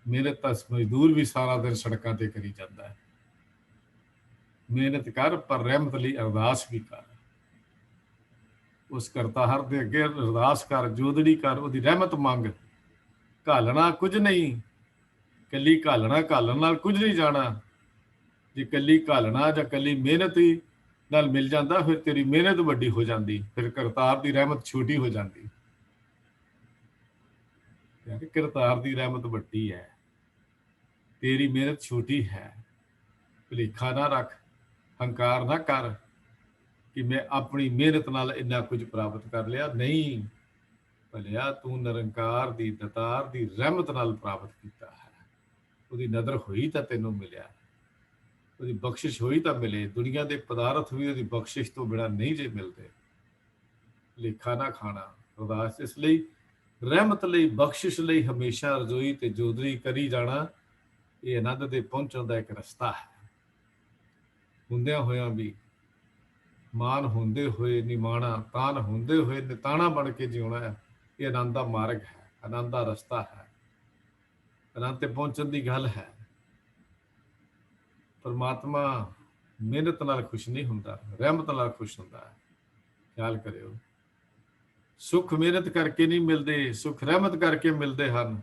Speaker 2: ਮਿਹਨਤ ਤਾਂ ਮਜ਼ਦੂਰ ਵੀ ਸਾਰਾ ਦਿਨ ਸੜਕਾਂ ਤੇ ਕਰੀ ਜਾਂਦਾ ਹੈ। ਮਿਹਨਤ ਕਰ ਪਰ ਰਹਿਮਤ ਲਈ ਅਰਦਾਸ ਵੀ ਕਰ। ਉਸ ਕਰਤਾਰ ਦੇ ਅੱਗੇ ਅਰਦਾਸ ਕਰ, ਜੋਦੜੀ ਕਰ, ਉਹਦੀ ਰਹਿਮਤ ਮੰਗ। ਘਾਲਣਾ ਕੁਝ ਨਹੀਂ, ਕੱਲੀ ਘਾਲਣ ਨਾਲ ਕੁਝ ਨਹੀਂ ਜਾਣਾ। ਜੇ ਕੱਲੀ ਘਾਲਣਾ ਜਾਂ ਕੱਲੀ ਮਿਹਨਤ ਹੀ ਨਾਲ ਮਿਲ ਜਾਂਦਾ, ਫਿਰ ਤੇਰੀ ਮਿਹਨਤ ਵੱਡੀ ਹੋ ਜਾਂਦੀ, ਫਿਰ ਕਰਤਾਰ ਦੀ ਰਹਿਮਤ ਛੋਟੀ ਹੋ ਜਾਂਦੀ। ਕਰਤਾਰ ਦੀ ਰਹਿਮਤ ਵੱਡੀ ਹੈ, ਤੇਰੀ ਮਿਹਨਤ ਛੋਟੀ ਹੈ। ਭੁਲੇਖਾ ਨਾ ਰੱਖ, ਹੰਕਾਰ ਨਾ ਕਰ ਕਿ ਮੈਂ ਆਪਣੀ ਮਿਹਨਤ ਨਾਲ ਇੰਨਾ ਕੁਝ ਪ੍ਰਾਪਤ ਕਰ ਲਿਆ। ਨਹੀਂ ਭਲਿਆ, ਤੂੰ ਨਿਰੰਕਾਰ ਦੀ, ਦਾਤਾਰ ਦੀ ਰਹਿਮਤ ਨਾਲ ਪ੍ਰਾਪਤ ਕੀਤਾ ਹੈ। ਉਹਦੀ ਨਜ਼ਰ ਹੋਈ ਤਾਂ ਤੈਨੂੰ ਮਿਲਿਆ, ਉਹਦੀ ਬਖਸ਼ਿਸ਼ ਹੋਈ ਤਾਂ ਮਿਲੇ। ਦੁਨੀਆ ਦੇ ਪਦਾਰਥ ਵੀ ਉਹਦੀ ਬਖਸ਼ਿਸ਼ ਤੋਂ ਬਿਨਾਂ ਨਹੀਂ ਜੇ ਮਿਲਦੇ। ਭੁਲੇਖਾ ਨਾ ਖਾਣਾ। ਅਰਦਾਸ ਇਸ ਲਈ, ਰਹਿਮਤ ਲਈ, ਬਖਸ਼ਿਸ਼ ਲਈ ਹਮੇਸ਼ਾ ਰਜੋਈ ਤੇ ਜੋਦਰੀ ਕਰੀ ਜਾਣਾ। ਇਹ ਆਨੰਦ ਦੇ ਪਹੁੰਚਣ ਦਾ ਇੱਕ ਰਸਤਾ ਹੈ। ਹੁੰਦਿਆਂ ਹੋਇਆਂ ਵੀ, ਮਾਨ ਹੁੰਦੇ ਹੋਏ ਨਿਮਾਣਾ, ਤਾਨ ਹੁੰਦੇ ਹੋਏ ਨਿਤਾਣਾ ਬਣ ਕੇ ਜਿਉਣਾ ਹੈ। ਇਹ ਆਨੰਦ ਦਾ ਮਾਰਗ ਹੈ, ਆਨੰਦ ਦਾ ਰਸਤਾ ਹੈ, ਆਨੰਦ ਤੇ ਪਹੁੰਚਣ ਦੀ ਗੱਲ ਹੈ। ਪਰਮਾਤਮਾ ਮਿਹਨਤ ਨਾਲ ਖੁਸ਼ ਨਹੀਂ ਹੁੰਦਾ, ਰਹਿਮਤ ਨਾਲ ਖੁਸ਼ ਹੁੰਦਾ ਹੈ। ਖਿਆਲ ਕਰਿਓ, ਸੁੱਖ ਮਿਹਨਤ ਕਰਕੇ ਨਹੀਂ ਮਿਲਦੇ, ਸੁੱਖ ਰਹਿਮਤ ਕਰਕੇ ਮਿਲਦੇ ਹਨ।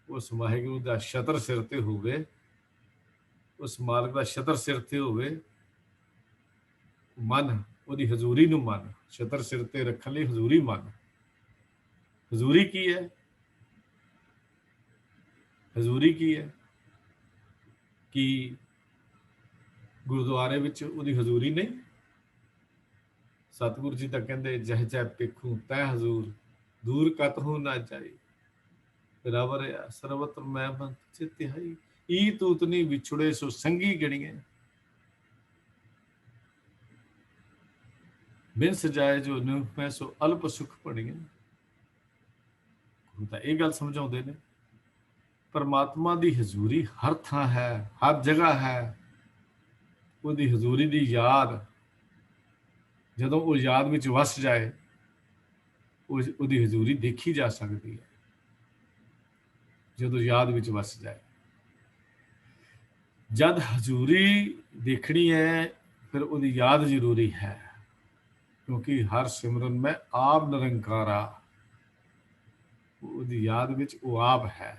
Speaker 2: ਉਸ ਵਾਹਿਗੁਰੂ ਦਾ ਛਤਰ ਸਿਰ ਤੇ ਹੋਵੇ, ਉਸ ਮਾਲਕ ਦਾ ਛਤਰ ਸਿਰ ਤੇ ਹੋਵੇ, ਮਨ ਉਹਦੀ ਹਜ਼ੂਰੀ ਨੂੰ ਮਨ, ਛਤਰ ਸਿਰ ਤੇ ਰੱਖਣ ਲਈ ਹਜ਼ੂਰੀ ਮਨ। ਹਜ਼ੂਰੀ ਕੀ ਹੈ? ਹਜ਼ੂਰੀ ਕੀ ਹੈ? ਕਿ ਗੁਰਦੁਆਰੇ ਵਿੱਚ ਉਹਦੀ ਹਜ਼ੂਰੀ ਨਹੀਂ? ਸਤਿਗੁਰੂ ਜੀ ਤਾਂ ਕਹਿੰਦੇ ਜਹ ਜਹ ਪੇਖੂ ਤੈ ਹਜ਼ੂਰ, ਦੂਰ ਕਤਹੁ ਨਾ ਜਾਈ, ਰਵ ਰਿਆ ਸਰਵਤਰ ਮੈਂ ਬੰਤ ਚਿਤਿਹਾਈ, ਈ ਤੂਤਨੀ ਵਿਛੁੜੇ ਸੋ ਸੰਗੀ ਗਣੀਏ, ਬਿਨ ਸਜਾਏ ਜੋ ਨਿਉ ਸੋ ਅਲਪ ਸੁਖ ਪੜੀਏ। ਗੁਰੂ ਤਾਂ ਇਹ ਗੱਲ ਸਮਝਾਉਂਦੇ ਨੇ, ਪਰਮਾਤਮਾ ਦੀ ਹਜ਼ੂਰੀ ਹਰ ਥਾਂ ਹੈ, ਹਰ ਜਗ੍ਹਾ ਹੈ। ਉਹਦੀ ਹਜ਼ੂਰੀ ਦੀ ਯਾਦ, ਜਦੋਂ ਉਹ ਯਾਦ ਵਿੱਚ ਵਸ ਜਾਏ, ਉਹਦੀ ਹਜ਼ੂਰੀ ਦੇਖੀ ਜਾ ਸਕਦੀ ਹੈ। ਜਦੋਂ ਯਾਦ ਵਿੱਚ ਵਸ ਜਾਏ, ਜਦ ਹਜ਼ੂਰੀ ਦੇਖਣੀ ਹੈ, ਫਿਰ ਉਹਦੀ ਯਾਦ ਜ਼ਰੂਰੀ ਹੈ। ਕਿਉਂਕਿ ਹਰ ਸਿਮਰਨ ਮੈਂ ਆਪ ਨਿਰੰਕਾਰਾ, ਉਹਦੀ ਯਾਦ ਵਿੱਚ ਉਹ ਆਪ ਹੈ।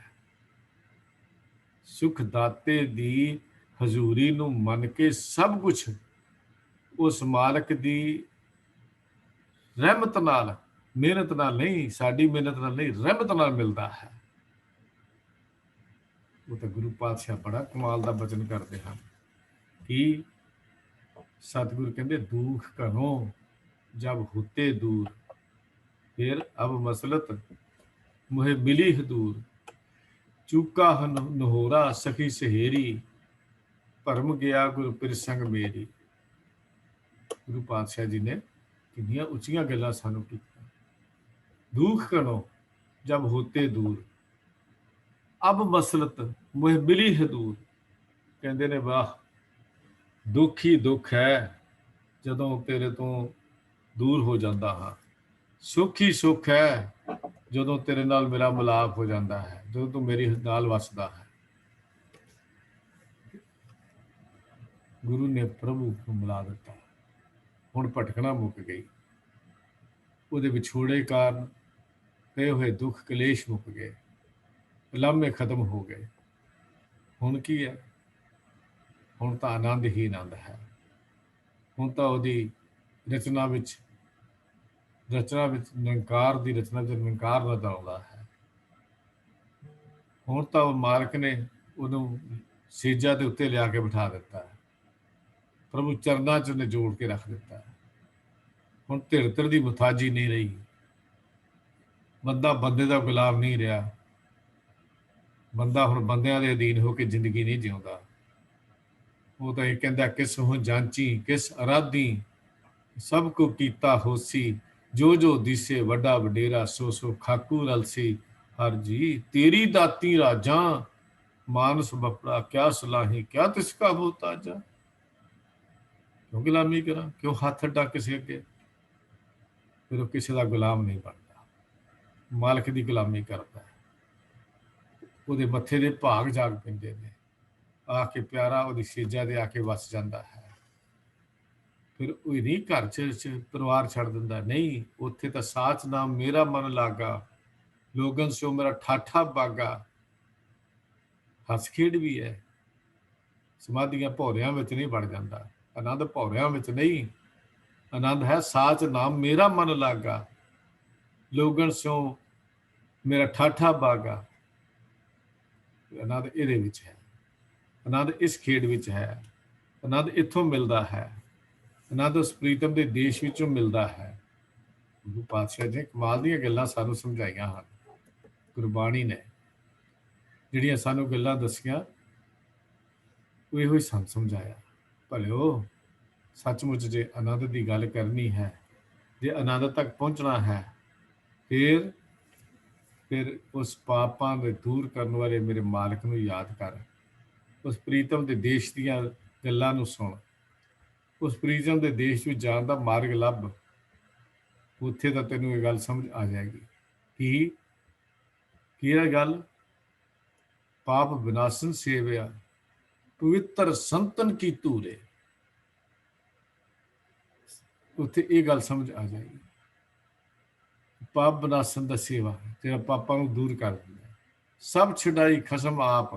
Speaker 2: ਸੁਖ ਦਾਤੇ ਦੀ ਹਜ਼ੂਰੀ ਨੂੰ ਮੰਨ ਕੇ ਸਭ ਕੁਝ ਉਸ ਮਾਲਕ ਦੀ ਰਹਿਮਤ ਨਾਲ, ਮਿਹਨਤ ਨਾਲ ਨਹੀਂ, ਸਾਡੀ ਮਿਹਨਤ ਨਾਲ ਨਹੀਂ, ਰਹਿਮਤ ਨਾਲ ਮਿਲਦਾ ਹੈ। ਉਹ ਤਾਂ ਗੁਰੂ ਪਾਤਸ਼ਾਹ ਬੜਾ ਕਮਾਲ ਦਾ ਬਚਨ ਕਰਦੇ ਹਨ ਕਿ ਸਤਿਗੁਰੂ ਕਹਿੰਦੇ ਦੁੱਖ ਘਨੋ ਜਬ ਹੁਤੇ ਦੂਰ, ਫਿਰ ਅਬ ਮਸਲਤ ਮੁਹੇ ਮਿਲੀ ਹਦੂਰ, ਚੂਕਾ ਨਹੋਰਾ ਸਖੀ ਸਹੇਰੀ, ਭਰਮ ਗਿਆ ਗੁਰ ਪਿਰ ਸੰਗ ਮੇਰੀ। ਗੁਰੂ ਪਾਤਸ਼ਾਹ ਜੀ ਨੇ ਕਿੰਨੀਆਂ ਉੱਚੀਆਂ ਗੱਲਾਂ ਸਾਨੂੰ ਕੀਤੀਆਂ। ਦੁੱਖ ਘਨੋ ਜਬ ਹੋਤੇ ਦੂਰ, ਅਬ ਮਸਲਤ ਮੁਹ ਮਿਲੀ ਹਦੂਰ। ਕਹਿੰਦੇ ਨੇ ਵਾਹ, ਦੁੱਖ ਹੀ ਦੁੱਖ ਹੈ ਜਦੋਂ ਤੇਰੇ ਤੋਂ ਦੂਰ ਹੋ ਜਾਂਦਾ ਹਾਂ, ਸੁੱਖ ਹੀ ਸੁੱਖ ਹੈ ਜਦੋਂ ਤੇਰੇ ਨਾਲ ਮੇਰਾ ਮਿਲਾਪ ਹੋ ਜਾਂਦਾ ਹੈ, ਜਦੋਂ ਤੂੰ ਮੇਰੀ ਨਾਲ ਵਸਦਾ ਹੈ। ਗੁਰੂ ਨੇ ਪ੍ਰਭੂ ਨੂੰ ਮਿਲਾ ਦਿੱਤਾ, ਹੁਣ ਭਟਕਣਾ ਮੁੱਕ ਗਈ। ਉਹਦੇ ਵਿਛੋੜੇ ਕਾਰਨ ਪਏ ਹੋਏ ਦੁੱਖ ਕਲੇਸ਼ ਮੁੱਕ ਗਏ, ਲਾਮੇ ਖਤਮ ਹੋ ਗਏ। ਹੁਣ ਕੀ ਹੈ? ਹੁਣ ਤਾਂ ਆਨੰਦ ਹੀ ਆਨੰਦ ਹੈ। ਹੁਣ ਤਾਂ ਉਹਦੀ ਰਚਨਾ ਵਿੱਚ ਨਿਰੰਕਾਰ ਦੀ ਰਚਨਾ ਵਿੱਚ ਨਿਰੰਕਾਰ ਨਜ਼ਰ ਆਉਂਦਾ ਹੈ। ਹੁਣ ਤਾਂ ਉਹ ਮਾਲਕ ਨੇ ਉਹਨੂੰ ਸੇਜਾਂ ਦੇ ਉੱਤੇ ਲਿਆ ਕੇ ਬਿਠਾ ਦਿੱਤਾ ਹੈ, ਪ੍ਰਭੂ ਚਰਨਾਂ 'ਚ ਉਹਨੇ ਜੋੜ ਕੇ ਰੱਖ ਦਿੱਤਾ ਹੈ। ਹੁਣ ਧਿਰ ਦੀ ਮੁਤਾਜੀ ਨਹੀਂ ਰਹੀ, ਬੰਦਾ ਬੰਦੇ ਦਾ ਗੁਲਾਮ ਨਹੀਂ ਰਿਹਾ, ਬੰਦਾ ਹੁਣ ਬੰਦਿਆਂ ਦੇ ਅਧੀਨ ਹੋ ਕੇ ਜ਼ਿੰਦਗੀ ਨਹੀਂ ਜਿਉਂਦਾ। ਉਹ ਤਾਂ ਇਹ ਕਹਿੰਦਾ ਕਿਸ ਹੋ ਜਾਂਚੀ ਕਿਸ ਅਰਾਧੀ, ਸਭ ਕੋ ਕੀਤਾ ਹੋਸੀ, ਜੋ ਜੋ ਦਿਸੇ ਵੱਡਾ ਵਡੇਰਾ, ਸੋ ਸੋ ਖਾਕੂ ਰਲਸੀ। ਹਰ ਜੀ ਤੇਰੀ ਦਾਤੀ ਰਾਜਾਂ, ਮਾਨਸ ਬਪੜਾ ਕਿਆ ਸਲਾਹੀ, ਕਿਆ ਤਿਸਕਾ ਮੁਹਤਾਜਾ। ਕਿਉਂ ਗੁਲਾਮੀ ਕਰਾਂ, ਕਿਉਂ ਹੱਥ ਅੱਡਾ ਕਿਸੇ ਅੱਗੇ? ਫਿਰ ਉਹ ਕਿਸੇ ਦਾ ਗੁਲਾਮ ਨਹੀਂ ਬਣਦਾ, ਮਾਲਕ ਦੀ ਗੁਲਾਮੀ ਕਰਦਾ ਹੈ। ਉਹਦੇ ਮੱਥੇ ਦੇ ਭਾਗ ਜਾਗ ਪੈਂਦੇ ਨੇ, ਆ ਕੇ ਪਿਆਰਾ ਉਹਦੀ ਸੇਜਾ ਦੇ ਆ ਕੇ ਵਸ ਜਾਂਦਾ ਹੈ। ਫਿਰ ਉਹ ਨਹੀਂ ਘਰ 'ਚ ਪਰਿਵਾਰ ਛੱਡ ਦਿੰਦਾ, ਨਹੀਂ, ਉੱਥੇ ਤਾਂ ਸਾਚ ਨਾਮ ਮੇਰਾ ਮਨ ਲਾਗਾ, ਲੋਗਨ ਸੋ ਮੇਰਾ ਠਾਠਾ ਬਾਗਾ। ਹੱਸ ਖੇਡ ਵੀ ਹੈ, ਸਮਾਧੀਆਂ ਭੌਰਿਆਂ ਵਿੱਚ ਨਹੀਂ ਵੜ ਜਾਂਦਾ, ਆਨੰਦ ਭੌਰਿਆਂ ਵਿੱਚ ਨਹੀਂ, ਆਨੰਦ ਹੈ ਸਾਚ ਨਾਮ ਮੇਰਾ ਮਨ ਲਾਗਾ, ਲੋਗਨ ਸੋ ਮੇਰਾ ਠਾਠਾ ਬਾਗਾ। ਆਨੰਦ ਇਹਦੇ ਵਿੱਚ ਹੈ, ਆਨੰਦ ਇਸ ਖੇਡ ਵਿੱਚ ਹੈ, ਆਨੰਦ ਇੱਥੋਂ ਮਿਲਦਾ ਹੈ, ਆਨੰਦ ਉਸ ਪ੍ਰੀਤਮ ਦੇ ਦੇਸ਼ ਵਿੱਚੋਂ ਮਿਲਦਾ ਹੈ। ਗੁਰੂ ਪਾਤਸ਼ਾਹ ਜੀ ਕਮਾਲ ਦੀਆਂ ਗੱਲਾਂ ਸਾਨੂੰ ਸਮਝਾਈਆਂ ਹਨ, ਗੁਰਬਾਣੀ ਨੇ ਜਿਹੜੀਆਂ ਸਾਨੂੰ ਗੱਲਾਂ ਦੱਸੀਆਂ, ਉਹ ਇਹੋ ਹੀ ਸਾਨੂੰ ਸਮਝਾਇਆ। ਭਲਿਓ ਸੱਚਮੁੱਚ ਜੇ ਆਨੰਦ ਦੀ ਗੱਲ ਕਰਨੀ ਹੈ, ਜੇ ਆਨੰਦ ਤੱਕ ਪਹੁੰਚਣਾ ਹੈ, ਫਿਰ ਉਸ ਪਾਪਾਂ ਦੇ ਦੂਰ ਕਰਨ ਵਾਲੇ ਮੇਰੇ ਮਾਲਕ ਨੂੰ ਯਾਦ ਕਰ, ਉਸ ਪ੍ਰੀਤਮ ਦੇ ਦੇਸ਼ ਦੀਆਂ ਗੱਲਾਂ ਨੂੰ ਸੁਣ, ਉਸ ਪ੍ਰੀਜ਼ਮ ਦੇ ਦੇਸ਼ ਵਿੱਚ ਜਾਣ ਦਾ ਮਾਰਗ ਲੱਭ। ਉੱਥੇ ਤਾਂ ਤੈਨੂੰ ਇਹ ਗੱਲ ਸਮਝ ਆ ਜਾਏਗੀ। ਕੀ ਕੀ ਇਹ ਗੱਲ? ਪਾਪ ਵਿਨਾਸ਼ਨ ਸੇਵਿਆ, ਪਵਿੱਤਰ ਸੰਤਨ ਕੀ ਧੂਰੇ। ਉੱਥੇ ਇਹ ਗੱਲ ਸਮਝ ਆ ਜਾਏਗੀ। ਪਾਪ ਵਿਨਾਸ਼ਨ ਦਾ ਸੇਵਾ, ਜਿਹੜਾ ਪਾਪਾਂ ਨੂੰ ਦੂਰ ਕਰ ਦਿੰਦਾ। ਸਭ ਛਡਾਈ ਖਸਮ ਆਪ,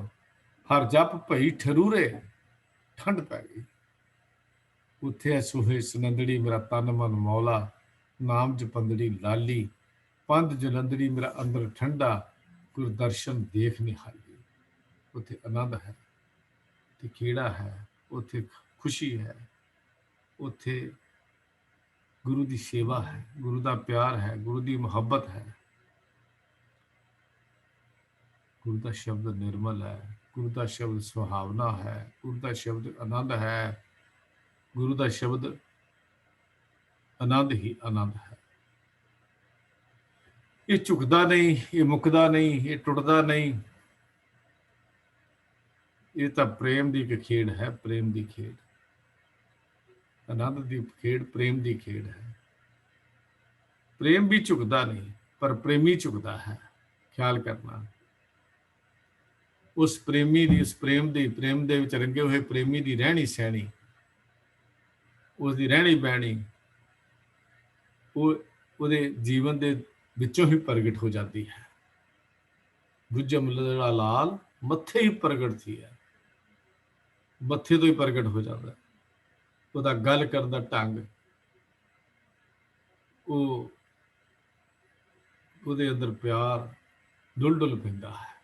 Speaker 2: ਹਰ ਜਪ ਭਈ ਠਰੂਰੇ। ਠੰਡ ਪੈ ਗਈ। ਉੱਥੇ ਸੋਹੇ ਸੁਨੰਦੜੀ ਮੇਰਾ ਤਨ ਮਨ ਮੌਲਾ, ਨਾਮ ਜਪੰਦੜੀ ਲਾਲੀ। ਪੰਧ ਜਲੰਦੜੀ ਮੇਰਾ ਅੰਦਰ ਠੰਡਾ, ਗੁਰਦਰਸ਼ਨ ਦੇਖ ਨਿਹਾਲੀ। ਉੱਥੇ ਆਨੰਦ ਹੈ, ਉੱਥੇ ਖੇੜਾ ਹੈ, ਉੱਥੇ ਖੁਸ਼ੀ ਹੈ, ਉੱਥੇ ਗੁਰੂ ਦੀ ਸੇਵਾ ਹੈ, ਗੁਰੂ ਦਾ ਪਿਆਰ ਹੈ, ਗੁਰੂ ਦੀ ਮੁਹੱਬਤ ਹੈ। ਗੁਰੂ ਦਾ ਸ਼ਬਦ ਨਿਰਮਲ ਹੈ, ਗੁਰੂ ਦਾ ਸ਼ਬਦ ਸੁਹਾਵਨਾ ਹੈ, ਗੁਰੂ ਦਾ ਸ਼ਬਦ ਆਨੰਦ ਹੈ। ਗੁਰੂ ਦਾ ਸ਼ਬਦ ਆਨੰਦ ਹੀ ਆਨੰਦ ਹੈ। ਇਹ ਝੁਕਦਾ ਨਹੀਂ, ਇਹ ਮੁੱਕਦਾ ਨਹੀਂ, ਇਹ ਟੁੱਟਦਾ ਨਹੀਂ। ਇਹ ਤਾਂ ਪ੍ਰੇਮ ਦੀ ਇੱਕ ਖੇਡ ਹੈ, ਪ੍ਰੇਮ ਦੀ ਖੇਡ, ਆਨੰਦ ਦੀ ਖੇਡ, ਪ੍ਰੇਮ ਦੀ ਖੇਡ ਹੈ। ਪ੍ਰੇਮ ਵੀ ਝੁਕਦਾ ਨਹੀਂ, ਪਰ ਪ੍ਰੇਮੀ ਝੁਕਦਾ ਹੈ। ਖਿਆਲ ਕਰਨਾ, ਉਸ ਪ੍ਰੇਮੀ ਦੀ, ਉਸ ਪ੍ਰੇਮ ਦੇ ਵਿੱਚ ਰੰਗੇ ਹੋਏ ਪ੍ਰੇਮੀ ਦੀ ਰਹਿਣੀ ਸਹਿਣੀ, ਉਸ ਦੀ ਰਹਿਣੀ ਬਹਿਣੀ, ਉਹ ਉਹਦੇ ਜੀਵਨ ਦੇ ਵਿੱਚੋਂ ਹੀ ਪ੍ਰਗਟ ਹੋ ਜਾਂਦੀ ਹੈ। ਗੁੱਜਮ ਲੜਾ ਲਾਲ ਮੱਥੇ ਹੀ ਪ੍ਰਗਟ ਸੀ ਹੈ, ਮੱਥੇ ਤੋਂ ਹੀ ਪ੍ਰਗਟ ਹੋ ਜਾਂਦਾ। ਉਹਦਾ ਗੱਲ ਕਰਨ ਦਾ ਢੰਗ, ਉਹਦੇ ਅੰਦਰ ਪਿਆਰ ਡੁੱਲ ਡੁੱਲ ਪੈਂਦਾ ਹੈ,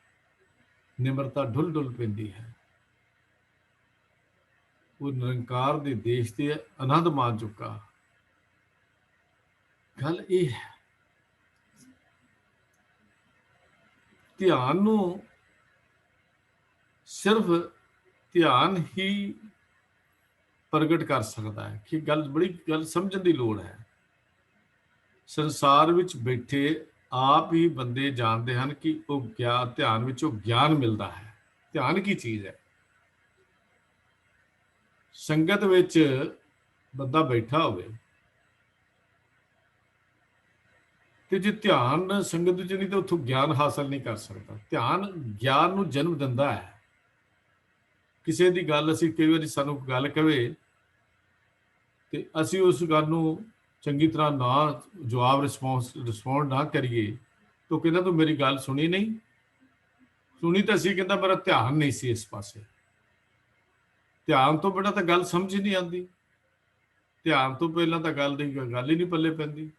Speaker 2: ਨਿਮਰਤਾ ਡੁੱਲ ਡੁੱਲ ਪੈਂਦੀ ਹੈ। ਉਹ ਨਿਰੰਕਾਰ ਦੇ ਦੇਸ਼ ਤੇ ਆਨੰਦ ਮਾਣ ਚੁੱਕਾ। ਗੱਲ ਇਹ ਹੈ, ਧਿਆਨ ਨੂੰ ਸਿਰਫ ਧਿਆਨ ਹੀ ਪ੍ਰਗਟ ਕਰ ਸਕਦਾ ਹੈ। ਕਿ ਬੜੀ ਗੱਲ ਸਮਝਣ ਦੀ ਲੋੜ ਹੈ। ਸੰਸਾਰ ਵਿੱਚ ਬੈਠੇ ਆਪ ਹੀ ਬੰਦੇ ਜਾਣਦੇ ਹਨ ਕਿ ਉਹ ਧਿਆਨ ਵਿੱਚੋਂ ਗਿਆਨ ਮਿਲਦਾ ਹੈ। ਧਿਆਨ ਕੀ ਚੀਜ਼ ਹੈ? ਸੰਗਤ ਵਿੱਚ ਬੰਦਾ ਬੈਠਾ ਹੋਵੇ ਤੇ ਜੇ ਧਿਆਨ ਸੰਗਤ ਵਿੱਚ ਨਹੀਂ ਤਾਂ ਉੱਥੋਂ ਗਿਆਨ ਹਾਸਲ ਨਹੀਂ ਕਰ ਸਕਦਾ। ਧਿਆਨ ਗਿਆਨ ਨੂੰ ਜਨਮ ਦਿੰਦਾ ਹੈ। ਕਿਸੇ ਦੀ ਗੱਲ, ਅਸੀਂ ਕਈ ਵਾਰੀ ਸਾਨੂੰ ਗੱਲ ਕਵੇ ਤੇ ਅਸੀਂ ਉਸ ਗੱਲ ਨੂੰ ਚੰਗੀ ਤਰ੍ਹਾਂ ਨਾ ਜਵਾਬ ਰਿਸਪੌਂਡ ਨਾ ਕਰੀਏ ਤਾਂ ਕਹਿੰਦਾ ਤੂੰ ਮੇਰੀ ਗੱਲ ਸੁਣੀ ਨਹੀਂ। ਸੁਣੀ ਤਾਂ ਅਸੀਂ, ਕਹਿੰਦਾ ਮੇਰਾ ਧਿਆਨ ਨਹੀਂ ਸੀ ਇਸ ਪਾਸੇ। ਧਿਆਨ ਤੋਂ ਬਿਨਾਂ ਤਾਂ ਗੱਲ ਸਮਝ ਹੀ ਨਹੀਂ ਆਉਂਦੀ। ਧਿਆਨ ਤੋਂ ਪਹਿਲਾਂ ਤਾਂ ਗੱਲ ਹੀ ਨਹੀਂ ਪੱਲੇ ਪੈਂਦੀ।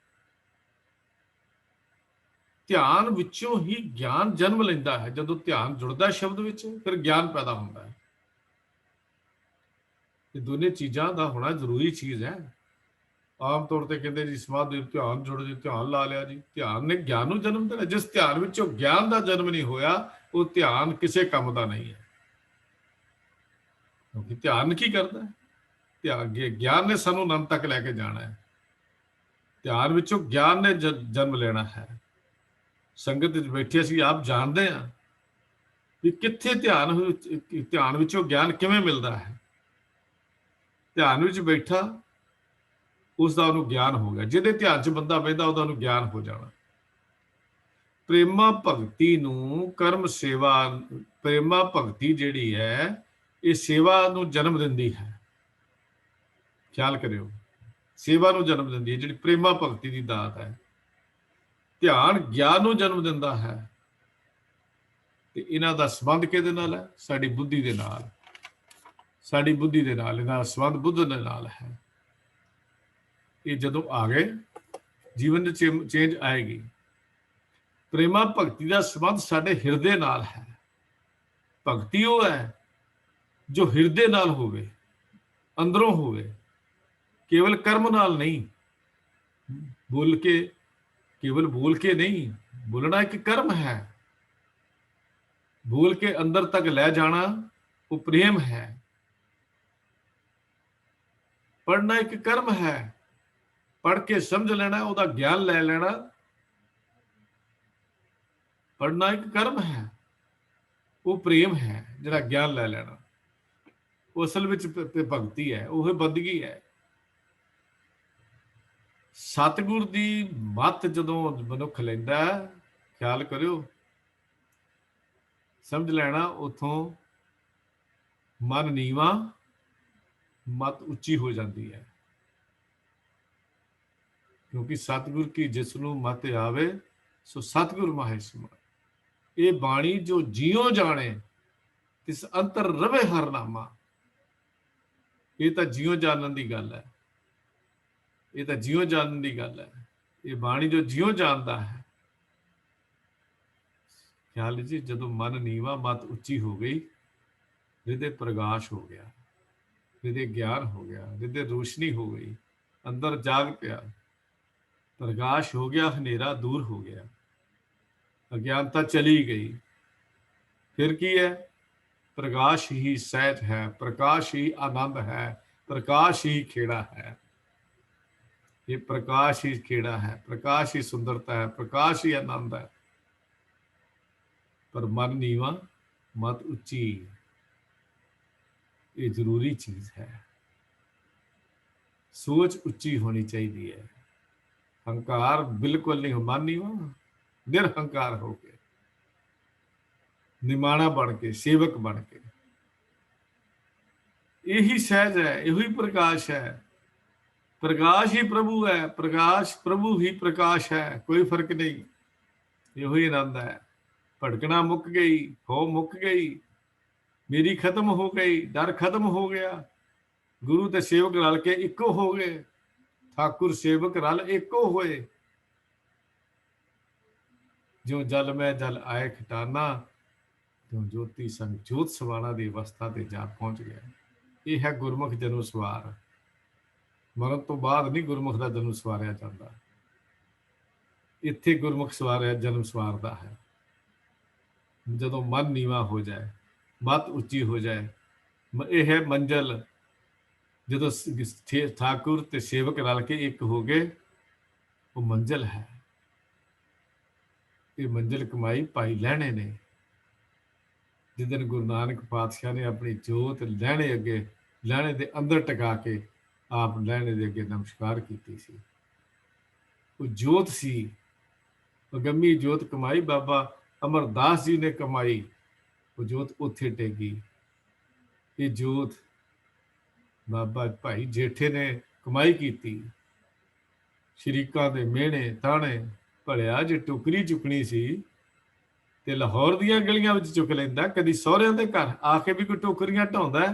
Speaker 2: ਧਿਆਨ ਵਿੱਚੋਂ ਹੀ ਗਿਆਨ ਜਨਮ ਲੈਂਦਾ ਹੈ। ਜਦੋਂ ਧਿਆਨ ਜੁੜਦਾ ਸ਼ਬਦ ਵਿੱਚ, ਫਿਰ ਗਿਆਨ ਪੈਦਾ ਹੁੰਦਾ ਹੈ। ਇਹ ਦੋਨੇ ਚੀਜ਼ਾਂ ਦਾ ਹੋਣਾ ਜ਼ਰੂਰੀ ਚੀਜ਼ ਹੈ। ਆਮ ਤੌਰ ਤੇ ਕਹਿੰਦੇ ਜੀ ਸਮਾਧੀ ਧਿਆਨ ਜੁੜ ਜੀ, ਧਿਆਨ ਲਾ ਲਿਆ ਜੀ। ਧਿਆਨ ਨੇ ਗਿਆਨ ਨੂੰ ਜਨਮ ਦੇਣਾ। ਜਿਸ ਧਿਆਨ ਵਿੱਚੋਂ ਗਿਆਨ ਦਾ ਜਨਮ ਨਹੀਂ ਹੋਇਆ, ਉਹ ਧਿਆਨ ਕਿਸੇ ਕੰਮ ਦਾ ਨਹੀਂ ਹੈ। ਕਿਉਂਕਿ ਧਿਆਨ ਕੀ ਕਰਦਾ ਹੈ? ਗਿਆਨ ਨੇ ਸਾਨੂੰ ਅਨੰਤ ਤੱਕ ਲੈ ਕੇ ਜਾਣਾ ਹੈ। ਧਿਆਨ ਵਿੱਚੋਂ ਗਿਆਨ ਨੇ ਜਨਮ ਲੈਣਾ ਹੈ। ਸੰਗਤ ਵਿੱਚ ਬੈਠੇ ਅਸੀਂ ਆਪ ਜਾਣਦੇ ਹਾਂ ਵੀ ਕਿੱਥੇ ਧਿਆਨ ਵਿੱਚੋਂ ਗਿਆਨ ਕਿਵੇਂ ਮਿਲਦਾ ਹੈ। ਧਿਆਨ ਵਿੱਚ ਬੈਠਾ, ਉਸ ਦਾ ਉਹਨੂੰ ਗਿਆਨ ਹੋ ਗਿਆ। ਜਿਹਦੇ ਧਿਆਨ 'ਚ ਬੰਦਾ ਬਹਿੰਦਾ, ਉਹਦਾ ਉਹਨੂੰ ਗਿਆਨ ਹੋ ਜਾਣਾ। ਪ੍ਰੇਮਾ ਭਗਤੀ ਨੂੰ ਕਰਮ ਸੇਵਾ, ਪ੍ਰੇਮਾ ਭਗਤੀ ਜਿਹੜੀ ਹੈ ਇਹ ਸੇਵਾ ਨੂੰ ਜਨਮ ਦਿੰਦੀ ਹੈ। ਖਿਆਲ ਕਰਿਓ, ਸੇਵਾ ਨੂੰ ਜਨਮ ਦਿੰਦੀ ਹੈ ਜਿਹੜੀ ਪ੍ਰੇਮਾ ਭਗਤੀ ਦੀ ਦਾਤ ਹੈ। ਧਿਆਨ ਗਿਆਨ ਨੂੰ ਜਨਮ ਦਿੰਦਾ ਹੈ। ਤੇ ਇਹਨਾਂ ਦਾ ਸੰਬੰਧ ਕਿਹਦੇ ਨਾਲ ਹੈ? ਸਾਡੀ ਬੁੱਧੀ ਦੇ ਨਾਲ। ਸਾਡੀ ਬੁੱਧੀ ਦੇ ਨਾਲ ਇਹਨਾਂ ਦਾ ਸੰਬੰਧ ਬੁੱਧ ਦੇ ਨਾਲ ਹੈ। ਇਹ ਜਦੋਂ ਆ ਗਏ, ਜੀਵਨ ਵਿੱਚ ਚੇਂਜ ਆਏਗੀ। ਪ੍ਰੇਮਾ ਭਗਤੀ ਦਾ ਸੰਬੰਧ ਸਾਡੇ ਹਿਰਦੇ ਨਾਲ ਹੈ। ਭਗਤੀ ਉਹ ਹੈ ਜੋ ਹਿਰਦੇ ਨਾਲ ਹੋਵੇ, ਅੰਦਰੋਂ ਹੋਵੇ, ਕੇਵਲ ਕਰਮ ਨਾਲ ਨਹੀਂ। ਕੇਵਲ ਬੋਲ ਕੇ ਨਹੀਂ। ਬੋਲਣਾ ਇੱਕ ਕਰਮ ਹੈ। ਬੋਲ ਕੇ ਅੰਦਰ ਤੱਕ ਲੈ ਜਾਣਾ ਉਹ ਪ੍ਰੇਮ ਹੈ। ਪੜ੍ਹਨਾ ਇੱਕ ਕਰਮ ਹੈ। ਪੜ੍ਹ ਕੇ ਸਮਝ ਲੈਣਾ, ਉਹਦਾ ਗਿਆਨ ਲੈ ਲੈਣਾ, ਪੜ੍ਹਨਾ ਇੱਕ ਕਰਮ ਹੈ। ਉਹ ਪ੍ਰੇਮ ਹੈ ਜਿਹੜਾ ਗਿਆਨ ਲੈ ਲੈਣਾ। ਉਹ ਅਸਲ ਵਿੱਚ ਭਗਤੀ ਹੈ, ਉਹ ਬੰਦਗੀ ਹੈ। ਸਤਿਗੁਰ ਦੀ ਮੱਤ ਜਦੋਂ ਮਨੁੱਖ ਲੈਂਦਾ, ਖਿਆਲ ਕਰਿਓ, ਸਮਝ ਲੈਣਾ ਉਥੋਂ ਮਨ ਨੀਵਾ, ਮਤ ਉੱਚੀ ਹੋ ਜਾਂਦੀ ਹੈ। ਕਿਉਂਕਿ ਸਤਿਗੁਰ ਕੀ ਜਿਸ ਨੂੰ ਮਤ ਆਵੇ ਸੋ ਸਤਿਗੁਰ ਮਾਹੇ ਸਮਾਏ। ਇਹ ਬਾਣੀ ਜੋ ਜਿਉ ਜਾਣੇ ਤਿਸ ਅੰਤਰ ਰਵੇ ਹਰ ਨਾਮਾ। ਇਹ ਤਾਂ ਜਿਉ ਜਾਣਨ ਦੀ ਗੱਲ ਹੈ, ਇਹ ਤਾਂ ਜਿਉ ਜਾਣਨ ਦੀ ਗੱਲ ਹੈ। ਇਹ ਬਾਣੀ ਜੋ ਜਿਉ ਜਾਣਦਾ ਹੈ, ਖਿਆਲ ਜੀ, ਜਦੋਂ ਮਨ ਨੀਵਾ ਮਤ ਉੱਚੀ ਹੋ ਗਈ, ਹਿਰਦੇ ਪ੍ਰਗਾਸ਼ ਹੋ ਗਿਆ, ਹਿਰਦੇ ਗਿਆਨ ਹੋ ਗਿਆ, ਹਿਰਦੇ ਰੋਸ਼ਨੀ ਹੋ ਗਈ, ਅੰਦਰ ਜਾਗ ਪਿਆ, ਪ੍ਰਗਾਸ਼ ਹੋ ਗਿਆ, ਹਨੇਰਾ ਦੂਰ ਹੋ ਗਿਆ, ਅਗਿਆਨਤਾ ਚਲੀ ਗਈ। ਫਿਰ ਕੀ ਹੈ? ਪ੍ਰਕਾਸ਼ ਹੀ ਸਹਿਜ ਹੈ, ਪ੍ਰਕਾਸ਼ ਹੀ ਆਨੰਦ ਹੈ, ਪ੍ਰਕਾਸ਼ ਹੀ ਖੇੜਾ ਹੈ। ਇਹ ਪ੍ਰਕਾਸ਼ ਹੀ ਖੇੜਾ ਹੈ, ਪ੍ਰਕਾਸ਼ ਹੀ ਸੁੰਦਰਤਾ ਹੈ, ਪ੍ਰਕਾਸ਼ ਹੀ ਆਨੰਦ ਹੈ। ਪਰ ਮਨ ਨੀਵਾ ਮਤ ਉੱਚੀ, ਇਹ ਜ਼ਰੂਰੀ ਚੀਜ਼ ਹੈ। ਸੋਚ ਉੱਚੀ ਹੋਣੀ ਚਾਹੀਦੀ ਹੈ। ਹੰਕਾਰ ਬਿਲਕੁਲ ਨਹੀਂ, ਮਨ ਨੀਵਾ ਨਿਰਹੰਕਾਰ ਹੋ ਕੇ, ਨਿਮਾਣਾ ਬਣ ਕੇ, ਸੇਵਕ ਬਣ ਕੇ। ਇਹੀ ਸਹਿਜ ਹੈ, ਇਹੋ ਹੀ ਪ੍ਰਕਾਸ਼ ਹੈ। ਪ੍ਰਕਾਸ਼ ਹੀ ਪ੍ਰਭੂ ਹੈ, ਪ੍ਰਕਾਸ਼ ਪ੍ਰਭੂ ਹੀ ਪ੍ਰਕਾਸ਼ ਹੈ, ਕੋਈ ਫਰਕ ਨਹੀਂ। ਇਹੋ ਹੀ ਆਨੰਦ ਹੈ। ਭਟਕਣਾ ਮੁੱਕ ਗਈ, ਹੋ ਮੁੱਕ ਗਈ, ਮੇਰੀ ਖਤਮ ਹੋ ਗਈ, ਡਰ ਖਤਮ ਹੋ ਗਿਆ। ਗੁਰੂ ਤੇ ਸੇਵਕ ਰਲ ਕੇ ਇੱਕੋ ਹੋ ਗਏ, ਠਾਕੁਰ ਸੇਵਕ ਰਲ ਇੱਕੋ ਹੋਏ। ਜਿਉ ਜਲ ਮੈਂ ਜਲ ਆਏ ਖਟਾਨਾ, ਤਿਉ ਜੋਤੀ ਸੰਗ ਜੋਤ ਸਵਾਣਾ ਦੀ ਅਵਸਥਾ ਤੇ ਜਾ ਪਹੁੰਚ ਗਿਆ। ਇਹ ਹੈ ਗੁਰਮੁਖ ਜਨਮ ਸਵਾਰ। ਮਰਨ ਤੋਂ ਬਾਅਦ ਨਹੀਂ ਗੁਰਮੁਖ ਦਾ ਜਨਮ ਸਵਾਰਿਆ ਜਾਂਦਾ, ਇੱਥੇ ਗੁਰਮੁਖ ਸਵਾਰਿਆ ਜਨਮ ਸਵਾਰਦਾ ਹੈ। ਜਦੋਂ ਮਨ ਨੀਵਾ ਹੋ ਜਾਏ, ਮਤ ਉੱਚੀ ਹੋ ਜਾਏ, ਇਹ ਹੈ ਮੰਜ਼ਲ। ਜਦੋਂ ਠਾਕੁਰ ਤੇ ਸੇਵਕ ਰਲ ਕੇ ਇੱਕ ਹੋ ਗਏ, ਉਹ ਮੰਜ਼ਲ ਹੈ। ਇਹ ਮੰਜ਼ਿਲ ਕਮਾਈ ਭਾਈ ਲਹਿਣੇ ਨੇ। ਜਿੱਦਣ ਗੁਰੂ ਨਾਨਕ ਪਾਤਸ਼ਾਹ ਨੇ ਆਪਣੀ ਜੋਤ ਲਹਿਣੇ ਅੱਗੇ, ਲਹਿਣੇ ਦੇ ਅੰਦਰ ਟਿਕਾ ਕੇ ਆਪ ਲਹਿਣੇ ਦੇ ਅੱਗੇ ਨਮਸਕਾਰ ਕੀਤੀ ਸੀ। ਉਹ ਜੋਤ ਸੀ, ਅਗੰਮੀ ਜੋਤ ਕਮਾਈ ਬਾਬਾ ਅਮਰਦਾਸ ਜੀ ਨੇ ਕਮਾਈ। ਉਹ ਜੋਤ ਉੱਥੇ ਟੇਕੀ। ਇਹ ਜੋਤ ਬਾਬਾ ਭਾਈ ਜੇਠੇ ਨੇ ਕਮਾਈ ਕੀਤੀ। ਸ਼ਰੀਕਾਂ ਦੇ ਮਿਹਣੇ ਤਾਣੇ, ਭਲਿਆ ਜੇ ਟੁਕਰੀ ਚੁੱਕਣੀ ਸੀ ਤੇ ਲਾਹੌਰ ਦੀਆਂ ਗਲੀਆਂ ਵਿੱਚ ਚੁੱਕ ਲੈਂਦਾ, ਕਦੀ ਸਹੁਰਿਆਂ ਦੇ ਘਰ ਆ ਕੇ ਵੀ ਕੋਈ ਟੋਕਰੀਆਂ ਢਾਉਂਦਾ।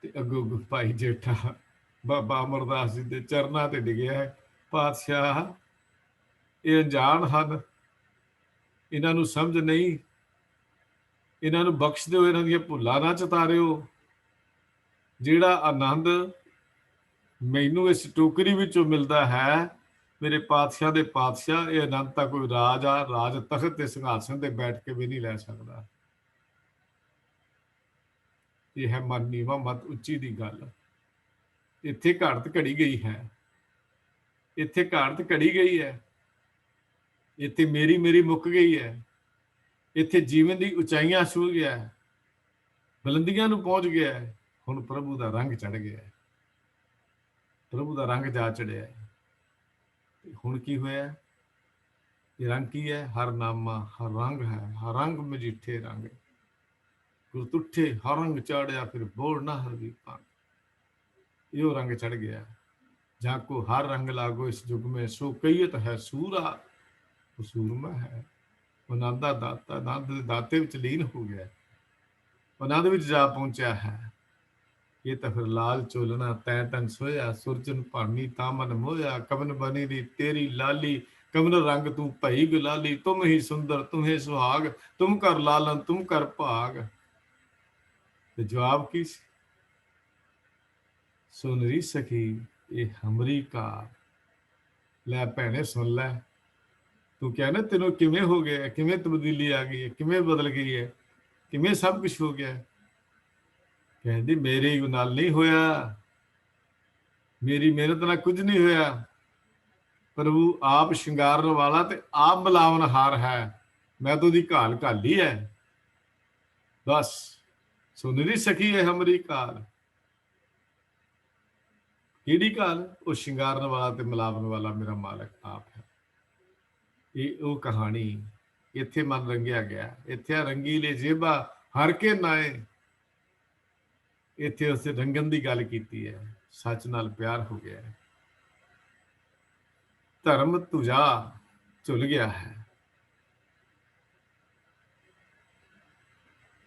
Speaker 2: ਤੇ ਅੱਗੋਂ ਭਾਈ ਜੇਠਾ ਬਾਬਾ ਅਮਰਦਾਸ ਜੀ ਦੇ ਚਰਨਾਂ ਤੇ ਡਿੱਗਿਆ। ਪਾਤਸ਼ਾਹ, ਇਹ ਅਣਜਾਣ ਹਨ, ਇਹਨਾਂ ਨੂੰ ਸਮਝ ਨਹੀਂ, ਇਹਨਾਂ ਨੂੰ ਬਖਸ਼ ਦਿਓ, ਇਹਨਾਂ ਦੀਆਂ ਭੁੱਲਾਂ ਨਾ ਚਿਤਾਰਿਓ। ਜਿਹੜਾ ਆਨੰਦ ਮੈਨੂੰ ਇਸ ਟੋਕਰੀ ਵਿੱਚੋਂ ਮਿਲਦਾ ਹੈ, ਮੇਰੇ ਪਾਤਸ਼ਾਹ ਦੇ ਪਾਤਸ਼ਾਹ, ਇਹ ਆਨੰਦ ਤਾਂ ਕੋਈ ਰਾਜ ਆ, ਰਾਜ ਤਖਤ ਤੇ ਸਿੰਘਾਸਨ ਤੇ ਬੈਠ ਕੇ ਵੀ ਨਹੀਂ ਲੈ ਸਕਦਾ। ਇਹ ਹੈ ਮਨ ਨੀਵਾ ਮਤ ਉੱਚੀ ਦੀ ਗੱਲ। ਇੱਥੇ ਘਾੜਤ ਘੜੀ ਗਈ ਹੈ, ਇੱਥੇ ਘਾੜਤ ਘੜੀ ਗਈ ਹੈ, ਇੱਥੇ ਮੇਰੀ ਮੇਰੀ ਮੁੱਕ ਗਈ ਹੈ, ਇੱਥੇ ਜੀਵਨ ਦੀ ਉਚਾਈਆਂ ਛੂਹ ਗਿਆ, ਬੁਲੰਦੀਆਂ ਨੂੰ ਪਹੁੰਚ ਗਿਆ। ਹੁਣ ਪ੍ਰਭੂ ਦਾ ਰੰਗ ਚੜ ਗਿਆ, ਪ੍ਰਭੂ ਦਾ ਰੰਗ ਜਾ ਚੜਿਆ। ਹੁਣ ਕੀ ਹੋਇਆ? ਇਹ ਰੰਗ ਕੀ ਹੈ? ਹਰ ਨਾਮਾ ਹਰ ਰੰਗ ਹੈ, ਹਰ ਰੰਗ ਮਜੀਠੇ ਰੰਗ। ਗੁਰ ਤੁੱਠੇ ਹਰ ਰੰਗ ਚਾੜਿਆ, ਫਿਰ ਬੋੜ ਨਾ ਹਰ ਵੀ ਪੰਗ। ਇਹੋ ਰੰਗ ਚੜ ਗਿਆ। ਜਾਂ ਕੋ ਹਰ ਰੰਗ ਲਾਗੋ ਇਸ ਯੁਗ में, ਸੋ ਕਈਅਤ ਹੈ ਸੂਰਾ, ਉਹ ਸੂਰਮਾ ਹੈ। ਉਹ ਆਨੰਦ ਦਾ ਦਾਤਾ, ਆਨੰਦ ਦੇ ਦਾਤੇ ਵਿੱਚ ਲੀਨ ਹੋ ਗਿਆ, ਆਨੰਦ ਵਿੱਚ ਜਾ ਪਹੁੰਚਿਆ ਹੈ। ਇਹ ਤਾਂ ਫਿਰ ਲਾਲ ਚੋਲਣਾ ਤੈ ਤਨ ਸੋਇਆ, ਸੁਰਜਨ ਭਾਨੀ ਤਾਂ ਮਨ ਮੋਇਆ। ਕਵਨ ਬਣੀ ਦੀ ਤੇਰੀ ਲਾਲੀ, ਕਵਨ ਰੰਗ ਤੂੰ ਭਈ ਗੁਲਾਲੀ। ਤੁਮ ਹੀ ਸੁੰਦਰ ਤੁਮੇ ਸੁਹਾਗ, ਤੁਮ ਕਰ ਲਾਲਨ ਤੁਮ ਕਰ ਭਾਗ। ਤੇ ਜਵਾਬ ਕੀ ਸੀ? ਸੁਨਰੀ ਸਖੀ ਇਹ ਹਮਰੀ ਕਾਰ। ਲੈ ਭੈਣੇ ਸੁਣ ਲੈ, ਤੂੰ ਕਹਿਣਾ ਤੈਨੂੰ ਕਿਵੇਂ ਹੋ ਗਿਆ, ਕਿਵੇਂ ਤਬਦੀਲੀ ਆ ਗਈ ਹੈ, ਕਿਵੇਂ ਬਦਲ ਗਈ ਹੈ, ਕਿਵੇਂ ਸਭ ਕੁਛ ਹੋ ਗਿਆ। ਕਹਿੰਦੀ ਮੇਰੇ ਨਾਲ ਨਹੀਂ ਹੋਇਆ, ਮੇਰੀ ਮਿਹਨਤ ਨਾਲ ਕੁਝ ਨਹੀਂ ਹੋਇਆ। ਪ੍ਰਭੂ ਆਪ ਸ਼ਿੰਗਾਰਨ ਵਾਲਾ ਤੇ ਆਪ ਮਿਲਾਵਨਹਾਰ ਹੈ। ਮੈਂ ਤਾਂ ਉਹਦੀ ਘਾਲ ਘਾਲੀ ਹੈ। बस सुनरी सखी है हमरी काल। ਕਿਹੜੀ ਕਾਲ? ਉਹ ਸ਼ਿੰਗਾਰਨ ਵਾਲਾ ਤੇ ਮਿਲਾਵਣ ਵਾਲਾ ਮੇਰਾ ਮਾਲਕ ਆਪ ਹੈ। ਇਹ ਉਹ ਕਹਾਣੀ ਇੱਥੇ ਮਨ ਰੰਗਿਆ ਗਿਆ। ਇੱਥੇ ਰੰਗੀਲੇ ਜੇਬਾ ਹਰ ਕੇ ਨਾਏ, ਇੱਥੇ ਉਸੇ ਰੰਗਨ ਦੀ ਗੱਲ ਕੀਤੀ ਹੈ। ਸੱਚ ਨਾਲ ਪਿਆਰ ਹੋ ਗਿਆ ਹੈ, ਧਰਮ ਤੁਝਾ ਝੁਲ ਗਿਆ ਹੈ।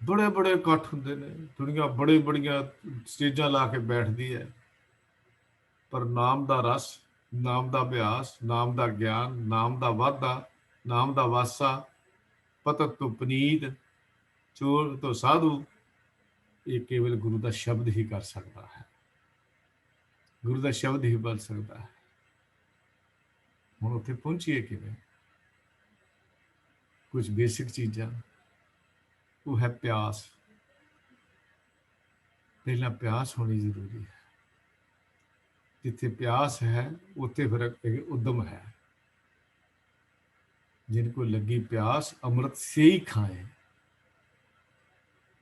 Speaker 2: ਬੜੇ ਬੜੇ ਇਕੱਠ ਹੁੰਦੇ ਨੇ, ਦੁਨੀਆ ਬੜੇ ਬੜੀਆਂ ਸਟੇਜਾਂ ਲਾ ਕੇ ਬੈਠਦੀ ਹੈ, ਪਰ ਨਾਮ ਦਾ ਰਸ, ਨਾਮ ਦਾ ਅਭਿਆਸ, ਨਾਮ ਦਾ ਗਿਆਨ, ਨਾਮ ਦਾ ਵਾਧਾ, ਨਾਮ ਦਾ ਵਾਸਾ, ਪਤਤ ਤੋਂ ਪਨੀਤ, ਚੋਰ ਤੋਂ ਸਾਧੂ, ਇਹ ਕੇਵਲ ਗੁਰੂ ਦਾ ਸ਼ਬਦ ਹੀ ਕਰ ਸਕਦਾ ਹੈ। ਗੁਰੂ ਦਾ ਸ਼ਬਦ ਹੀ ਬਲ ਸਕਦਾ ਹੈ। ਹੁਣ ਉੱਥੇ ਪਹੁੰਚੀਏ ਕਿਵੇਂ? ਕੁਝ ਬੇਸਿਕ ਚੀਜ਼ਾਂ, ਉਹ ਹੈ ਪਿਆਸ। ਪਹਿਲਾਂ ਪਿਆਸ ਹੋਣੀ ਜ਼ਰੂਰੀ ਹੈ। ਜਿੱਥੇ ਪਿਆਸ ਹੈ ਉੱਥੇ ਫਿਰ ਉਦਮ ਹੈ। जिनको लगी प्यास अमृत से ही खाए,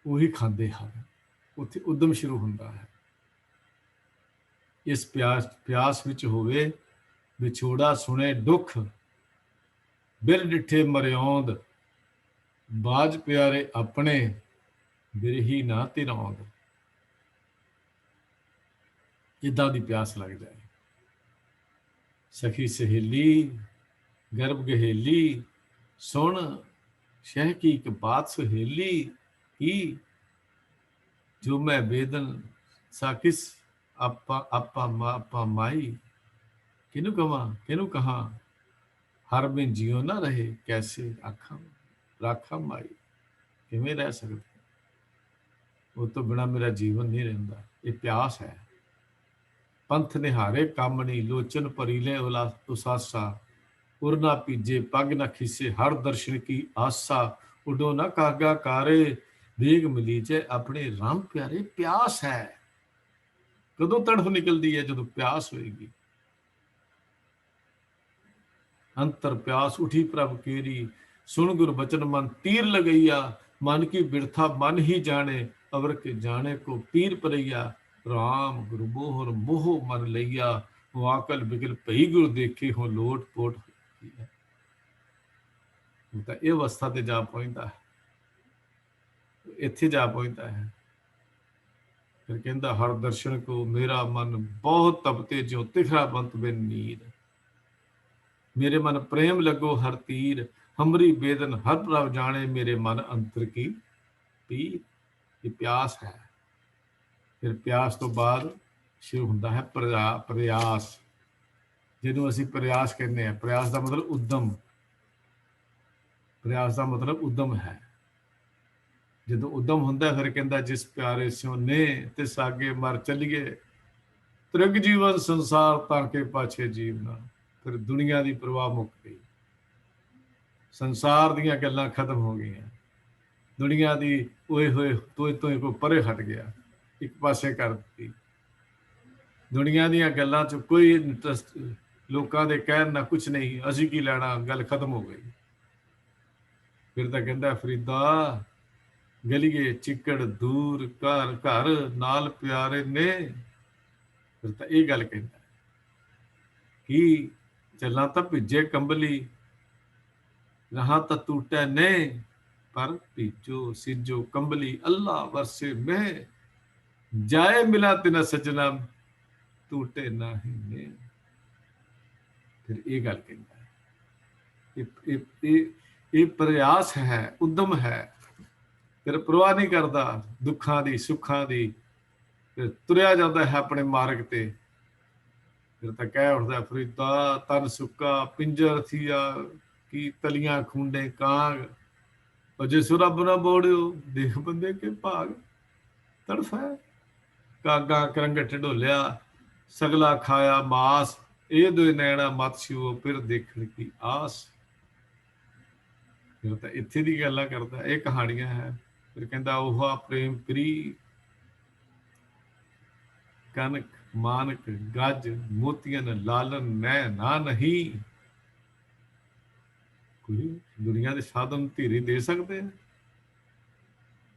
Speaker 2: वही खाते हैं। उत्थे उद्यम शुरू होता है। इस प्यास विच होवे विछोड़ा सुने दुख, बिर डिठे मरियौंद, बाज प्यारे अपने, बिरही ना तिरौंद। इदां दी प्यास लग जाए। सखी सहेली गर्भ गहेली, सुन शह की एक बात सुहेली की, जो मैं बेदन सा किस आपा आपा आपा माई, किनू कहा हर बिन जियो ना रहे, कैसे आखा राखा माई। किवें रह सकते, वो तो बिना मेरा जीवन नहीं रहिंदा। ये प्यास है। पंथ निहारे कामनी, लोचन भरीले उसासा, उर ना पीजे पग ना खिसे, हर दर्शन की आसा, उडो ना कागा कारे, वेग मिलीजे अपने राम प्यारे। प्यास है। कदों तड़फ निकलती है? जो प्यास होएगी। अंतर प्यास उठी प्रभ केरी, सुन गुर बचन मन तीर लगैया, मन की बिरथा मन ही जाने, अवर के जाने को पीर परैया। राम गुरु मोहर मोह मन लैया, वाकल बिगल भई गुर देखे हो लोट पोट। ਤਾਂ ਇਹ ਅਵਸਥਾ ਤੇ ਜਾ ਪਹੁੰਚਦਾ ਹੈ, ਇੱਥੇ ਜਾ ਪਹੁੰਚਦਾ ਹੈ। ਫਿਰ ਕਹਿੰਦਾ ਹਰ ਦਰਸ਼ਨ ਕੋ ਮੇਰਾ ਮਨ ਬਹੁਤ ਤਪਤੇ, ਜਿਉ ਤਿਖਰਾ ਬੰਤ ਬਿਨ ਨੀਰ। ਮੇਰੇ ਮਨ ਪ੍ਰੇਮ ਲੱਗੋ ਹਰ ਤੀਰ, ਹਮਰੀ ਬੇਦਨ ਹਰ ਪ੍ਰਭ ਜਾਣੇ, ਮੇਰੇ ਮਨ ਅੰਤਰ ਕੀ ਪੀਰ। ਇਹ ਪਿਆਸ ਹੈ। ਫਿਰ ਪਿਆਸ ਤੋਂ ਬਾਅਦ ਸ਼ੁਰੂ ਹੁੰਦਾ ਹੈ ਪ੍ਰਯਾਸ, ਜਿਹਨੂੰ ਅਸੀਂ ਪ੍ਰਯਾਸ ਕਹਿੰਦੇ ਹਾਂ। ਪ੍ਰਯਾਸ ਦਾ ਮਤਲਬ ਉਦਮ। प्रयास का मतलब उद्यम है। जो उद्यम होंगे फिर कहता जिस प्यारे स्यों ने तिस आगे मर चलिए, त्रिग जीवन संसार ताके पाछे जीवना। फिर दुनिया की परवाह मुक गई, संसार दीयां गल्लां खत्म हो गई, दुनिया की ओए होए तो को परे हट गया, एक पासे कर दी। दुनिया दीयां गल्लां च कोई इंटरस्ट, लोगों के कहण ना कुछ नहीं, असीं की लैणा, गल खत्म हो गई। फिर तो कहता फरीदा गलीए चिकड़ दूर, घर घर नाल प्यारे ने। फिर तो ये गल कहता कि चला तो भिजे कंबली, रहा तो टूटे ने, पर भीजो सिजो कंबली, अल्लाह वरसे में, जाए मिला तिना सजना, टूटे ना ही ने। फिर ये गल कहता ये प्रयास है, उद्यम है। फिर परवाह नहीं करता दुखों की सुखों की, फिर तुरया जाता है अपने मार्ग ते। फिर तो कह उठता फरीदा तन सुक्का पिंजर थिया, की तलियां खूंडे कांग, और जिस रब ना बोड़ियो देख बंदे के भाग। तड़फ है कागा करंग ढोलिया, सगला खाया मास, ये दो नैना मत छिओ, फिर देखने की आस। फिर तो इत्थे दी गल्लां करदा, ये कहानियां है। फिर कहता ओहा प्रेम प्री, कनक मानक गज, मोतियन लालन नै ना नहीं। कोई दुनिया के साधन धीरे दे सकते हैं?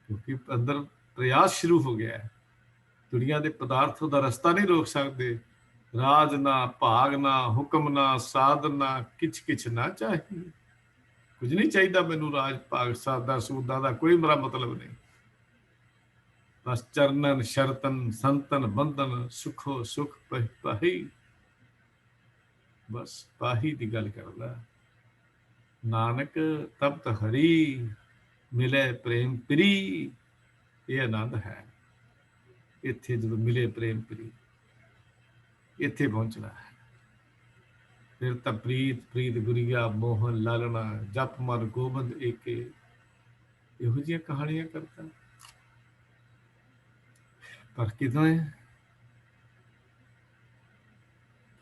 Speaker 2: ਕਿਉਂਕਿ ਅੰਦਰ ਪ੍ਰਯਾਸ ਸ਼ੁਰੂ ਹੋ ਗਿਆ ਹੈ। ਦੁਨੀਆ ਦੇ ਪਦਾਰਥ ਦਾ ਰਸਤਾ ਨਹੀਂ ਰੋਕ ਸਕਦੇ। ਰਾਜ ਨਾ, ਭਾਗ ਨਾ, ਹੁਕਮ ਨਾ, ਸਾਧਨ ਨਾ, ਕਿਛ ਨਾ ਚਾਹੀਏ। ਕੁਝ ਨਹੀਂ ਚਾਹੀਦਾ ਮੈਨੂੰ, ਰਾਜ ਭਾਗ ਸਾਦਾ ਸੂਦਾ ਦਾ ਕੋਈ ਮੇਰਾ ਮਤਲਬ ਨਹੀਂ। ਬਸ ਚਰਨਨ ਸ਼ਰਤਨ ਸੰਤਨ ਬੰਧਨ, ਸੁਖੋ ਸੁਖ ਪਾਹੀ। ਬਸ ਪਾਹੀ ਦੀ ਗੱਲ ਕਰਦਾ ਨਾਨਕ। ਤਪਤ ਹਰੀ ਮਿਲੇ ਪ੍ਰੇਮ ਪ੍ਰੀ। ਇਹ ਆਨੰਦ ਹੈ। ਇੱਥੇ ਜਦੋਂ ਮਿਲੇ ਪ੍ਰੇਮ ਪ੍ਰੀ, ਇੱਥੇ ਪਹੁੰਚਣਾ ਹੈ। ਫਿਰ ਤਾਂ ਪ੍ਰੀਤ ਪ੍ਰੀਤ ਗੁਰੀਆ ਮੋਹਨ ਲਾਲਣਾ, ਜਪ ਮਨ ਗੋਬਿੰਦ ਏਕੇ। ਇਹੋ ਜਿਹੀਆਂ ਕਹਾਣੀਆਂ ਕਰਦਾ। ਪਰ ਕਿਦੋਂ ਹੈ?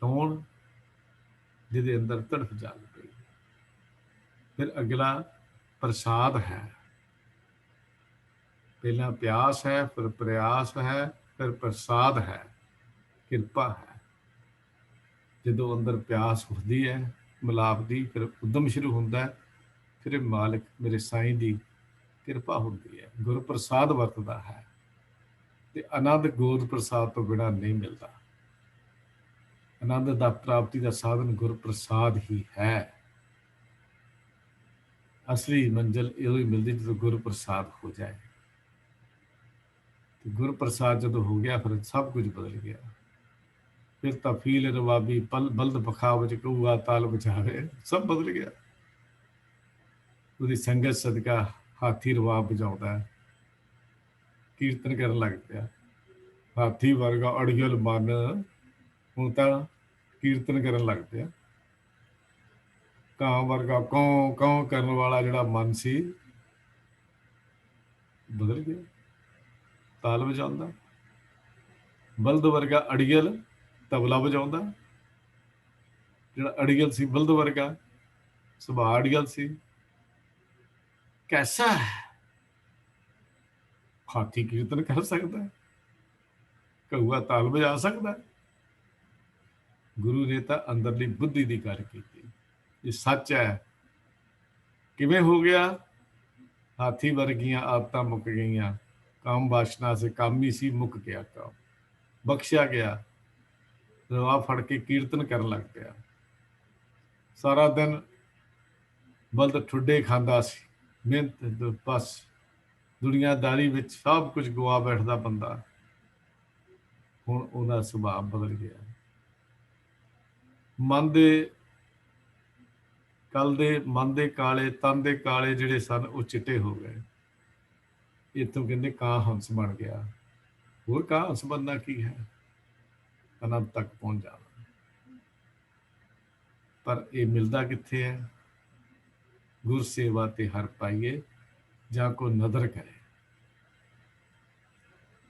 Speaker 2: ਕੌਣ? ਜਿਹਦੇ ਅੰਦਰ ਤੜਫ ਜਾਗ ਪਈ। ਫਿਰ ਅਗਲਾ ਪ੍ਰਸਾਦ ਹੈ। ਪਹਿਲਾਂ ਪਿਆਸ ਹੈ, ਫਿਰ ਪ੍ਰਯਾਸ ਹੈ, ਫਿਰ ਪ੍ਰਸਾਦ ਹੈ, ਕਿਰਪਾ ਹੈ। ਜਦੋਂ ਅੰਦਰ ਪਿਆਸ ਹੁੰਦੀ ਹੈ ਮਿਲਾਪ ਦੀ, ਫਿਰ ਉਦਮ ਸ਼ੁਰੂ ਹੁੰਦਾ ਹੈ। ਫਿਰ ਮਾਲਕ ਮੇਰੇ ਸਾਈਂ ਦੀ ਕਿਰਪਾ ਹੁੰਦੀ ਹੈ, ਗੁਰ ਪ੍ਰਸਾਦ ਵਰਤਦਾ ਹੈ। ਤੇ ਆਨੰਦ ਗੁਰ ਪ੍ਰਸਾਦ ਤੋਂ ਬਿਨਾਂ ਨਹੀਂ ਮਿਲਦਾ। ਆਨੰਦ ਦਾ ਪ੍ਰਾਪਤੀ ਦਾ ਸਾਧਨ ਗੁਰ ਪ੍ਰਸਾਦ ਹੀ ਹੈ। ਅਸਲੀ ਮੰਜ਼ਿਲ ਇਹੋ ਹੀ ਮਿਲਦੀ ਜਦੋਂ ਗੁਰ ਪ੍ਰਸਾਦ ਹੋ ਜਾਏ। ਤੇ ਗੁਰ ਪ੍ਰਸਾਦ ਜਦੋਂ ਹੋ ਗਿਆ, ਫਿਰ ਸਭ ਕੁਝ ਬਦਲ ਗਿਆ। ਫਿਰ ਤਾਂ ਫੀਲ ਰਵਾਬੀ ਪਲ ਬਲਦ ਪਖਾਵ ਚ ਕਊਆ ਤਾਲ ਬਚਾਵੇ, ਸਭ ਬਦਲ ਗਿਆ। ਉਹਦੀ ਸੰਗਤ ਸਦਕਾ ਹਾਥੀ ਰਵਾਬ ਵਜਾਉਂਦਾ ਹੈ, ਕੀਰਤਨ ਕਰਨ ਲੱਗ ਪਿਆ। ਹਾਥੀ ਵਰਗਾ ਅੜੀਅਲ ਮਨ ਹੁਣ ਤਾਂ ਕੀਰਤਨ ਕਰਨ ਲੱਗ ਪਿਆ। ਕਾਂ ਵਰਗਾ ਕੌਂ ਕੌਂ ਕਰਨ ਵਾਲਾ ਜਿਹੜਾ ਮਨ ਸੀ, ਬਦਲ ਗਿਆ, ਤਾਲ ਵਜਾਉਂਦਾ। ਬਲਦ ਵਰਗਾ ਅੜੀਅਲ ਤਬਲਾ ਵਜਾਉਂਦਾ। ਜਿਹੜਾ ਅੜੀਅਲ ਸੀ, ਬਲਦ ਵਰਗਾ ਸੁਭਾਅ ਅੜੀਅਲ ਸੀ। ਕੈਸਾ ਹੈ? ਹਾਥੀ ਕੀਰਤਨ ਕਰ ਸਕਦਾ, ਕਊਆ ਤਾਲ ਵਜਾ ਸਕਦਾ। ਗੁਰੂ ਨੇ ਤਾਂ ਅੰਦਰਲੀ ਬੁੱਧੀ ਦੀ ਗੱਲ ਕੀਤੀ। ਇਹ ਸੱਚ ਹੈ। ਕਿਵੇਂ ਹੋ ਗਿਆ? ਹਾਥੀ ਵਰਗੀਆਂ ਆਦਤਾਂ ਮੁੱਕ ਗਈਆਂ। ਕੰਮ ਵਾਸ਼ਨਾ ਸੇ ਕੰਮ ਹੀ ਸੀ, ਮੁੱਕ ਗਿਆ ਕੰਮ, ਬਖਸ਼ਿਆ ਗਿਆ। ਰਵਾ ਫੜ ਕੇ ਕੀਰਤਨ ਕਰਨ ਲੱਗ ਪਿਆ। ਸਾਰਾ ਦਿਨ ਬਲਦ ਠੁੱਡੇ ਖਾਂਦਾ ਸੀ, ਮਿਹਨਤ ਬਸ ਦੁਨੀਆਦਾਰੀ ਵਿੱਚ ਸਭ ਕੁਝ ਗਵਾ ਬੈਠਦਾ ਬੰਦਾ। ਹੁਣ ਉਹਦਾ ਸੁਭਾਅ ਬਦਲ ਗਿਆ। ਮਨ ਦੇ ਕਾਲੇ ਤਨ ਦੇ ਕਾਲੇ ਜਿਹੜੇ ਸਨ, ਉਹ ਚਿੱਟੇ ਹੋ ਗਏ। ਇੱਥੋਂ ਕਹਿੰਦੇ ਕਾਂ ਹੰਸ ਬਣ ਗਿਆ। ਹੋਰ ਕਾਂ ਹੰਸ ਬਣਨਾ ਕੀ ਹੈ? ਆਨੰਦ ਤੱਕ ਪਹੁੰਚ ਜਾਣਾ। ਪਰ ਇਹ ਮਿਲਦਾ ਕਿੱਥੇ ਹੈ? ਗੁਰ ਸੇਵਾ ਤੇ ਹਰ ਪਾਈਏ, ਜਾਂ ਕੋ ਨਦਰ ਕਰੇ।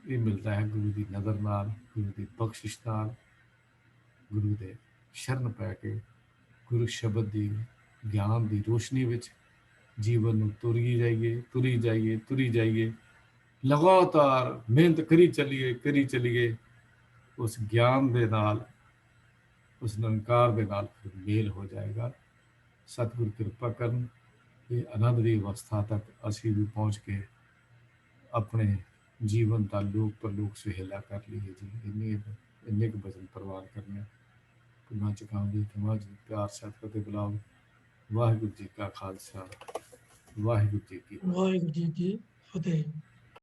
Speaker 2: ਇਹ ਮਿਲਦਾ ਹੈ ਗੁਰੂ ਦੀ ਨਜ਼ਰ ਨਾਲ, ਗੁਰੂ ਦੀ ਬਖਸ਼ਿਸ਼ ਨਾਲ, ਗੁਰੂ ਦੇ ਸ਼ਰਨ ਪੈ ਕੇ, ਗੁਰੂ ਸ਼ਬਦ ਦੀ ਗਿਆਨ ਦੀ ਰੋਸ਼ਨੀ ਵਿੱਚ ਜੀਵਨ ਨੂੰ ਤੁਰੀ ਜਾਈਏ। ਲਗਾਤਾਰ ਮਿਹਨਤ ਕਰੀ ਚੱਲੀਏ। ਉਸ ਗਿਆਨ ਦੇ ਨਾਲ, ਉਸ ਨਿਰੰਕਾਰ ਦੇ ਨਾਲ ਫਿਰ ਮੇਲ ਹੋ ਜਾਏਗਾ। ਸਤਿਗੁਰ ਕਿਰਪਾ ਕਰਨ ਕਿ ਆਨੰਦ ਦੀ ਅਵਸਥਾ ਤੱਕ ਅਸੀਂ ਵੀ ਪਹੁੰਚ ਕੇ ਆਪਣੇ ਜੀਵਨ ਦਾ ਲੋਕ ਪਰਲੋਕ ਸੁਹੇਲਾ ਕਰ ਲਈਏ ਜੀ। ਇੰਨੇ ਕੁ ਬਚਨ ਪ੍ਰਵਾਨ ਕਰਨੇ। ਪੁਨਾ ਚੁਕਾਉਂਦੀ ਖਿਮਾ ਜੀ, ਪਿਆਰ ਸਤਿ ਫਤਿਹ ਬੁਲਾਓ। ਵਾਹਿਗੁਰੂ ਜੀ ਕਾ ਖਾਲਸਾ, ਵਾਹਿਗੁਰੂ ਜੀ ਕੀ
Speaker 1: ਵਾਹਿਗੁਰੂ ਜੀ ਕੀ ਫਤਿਹ।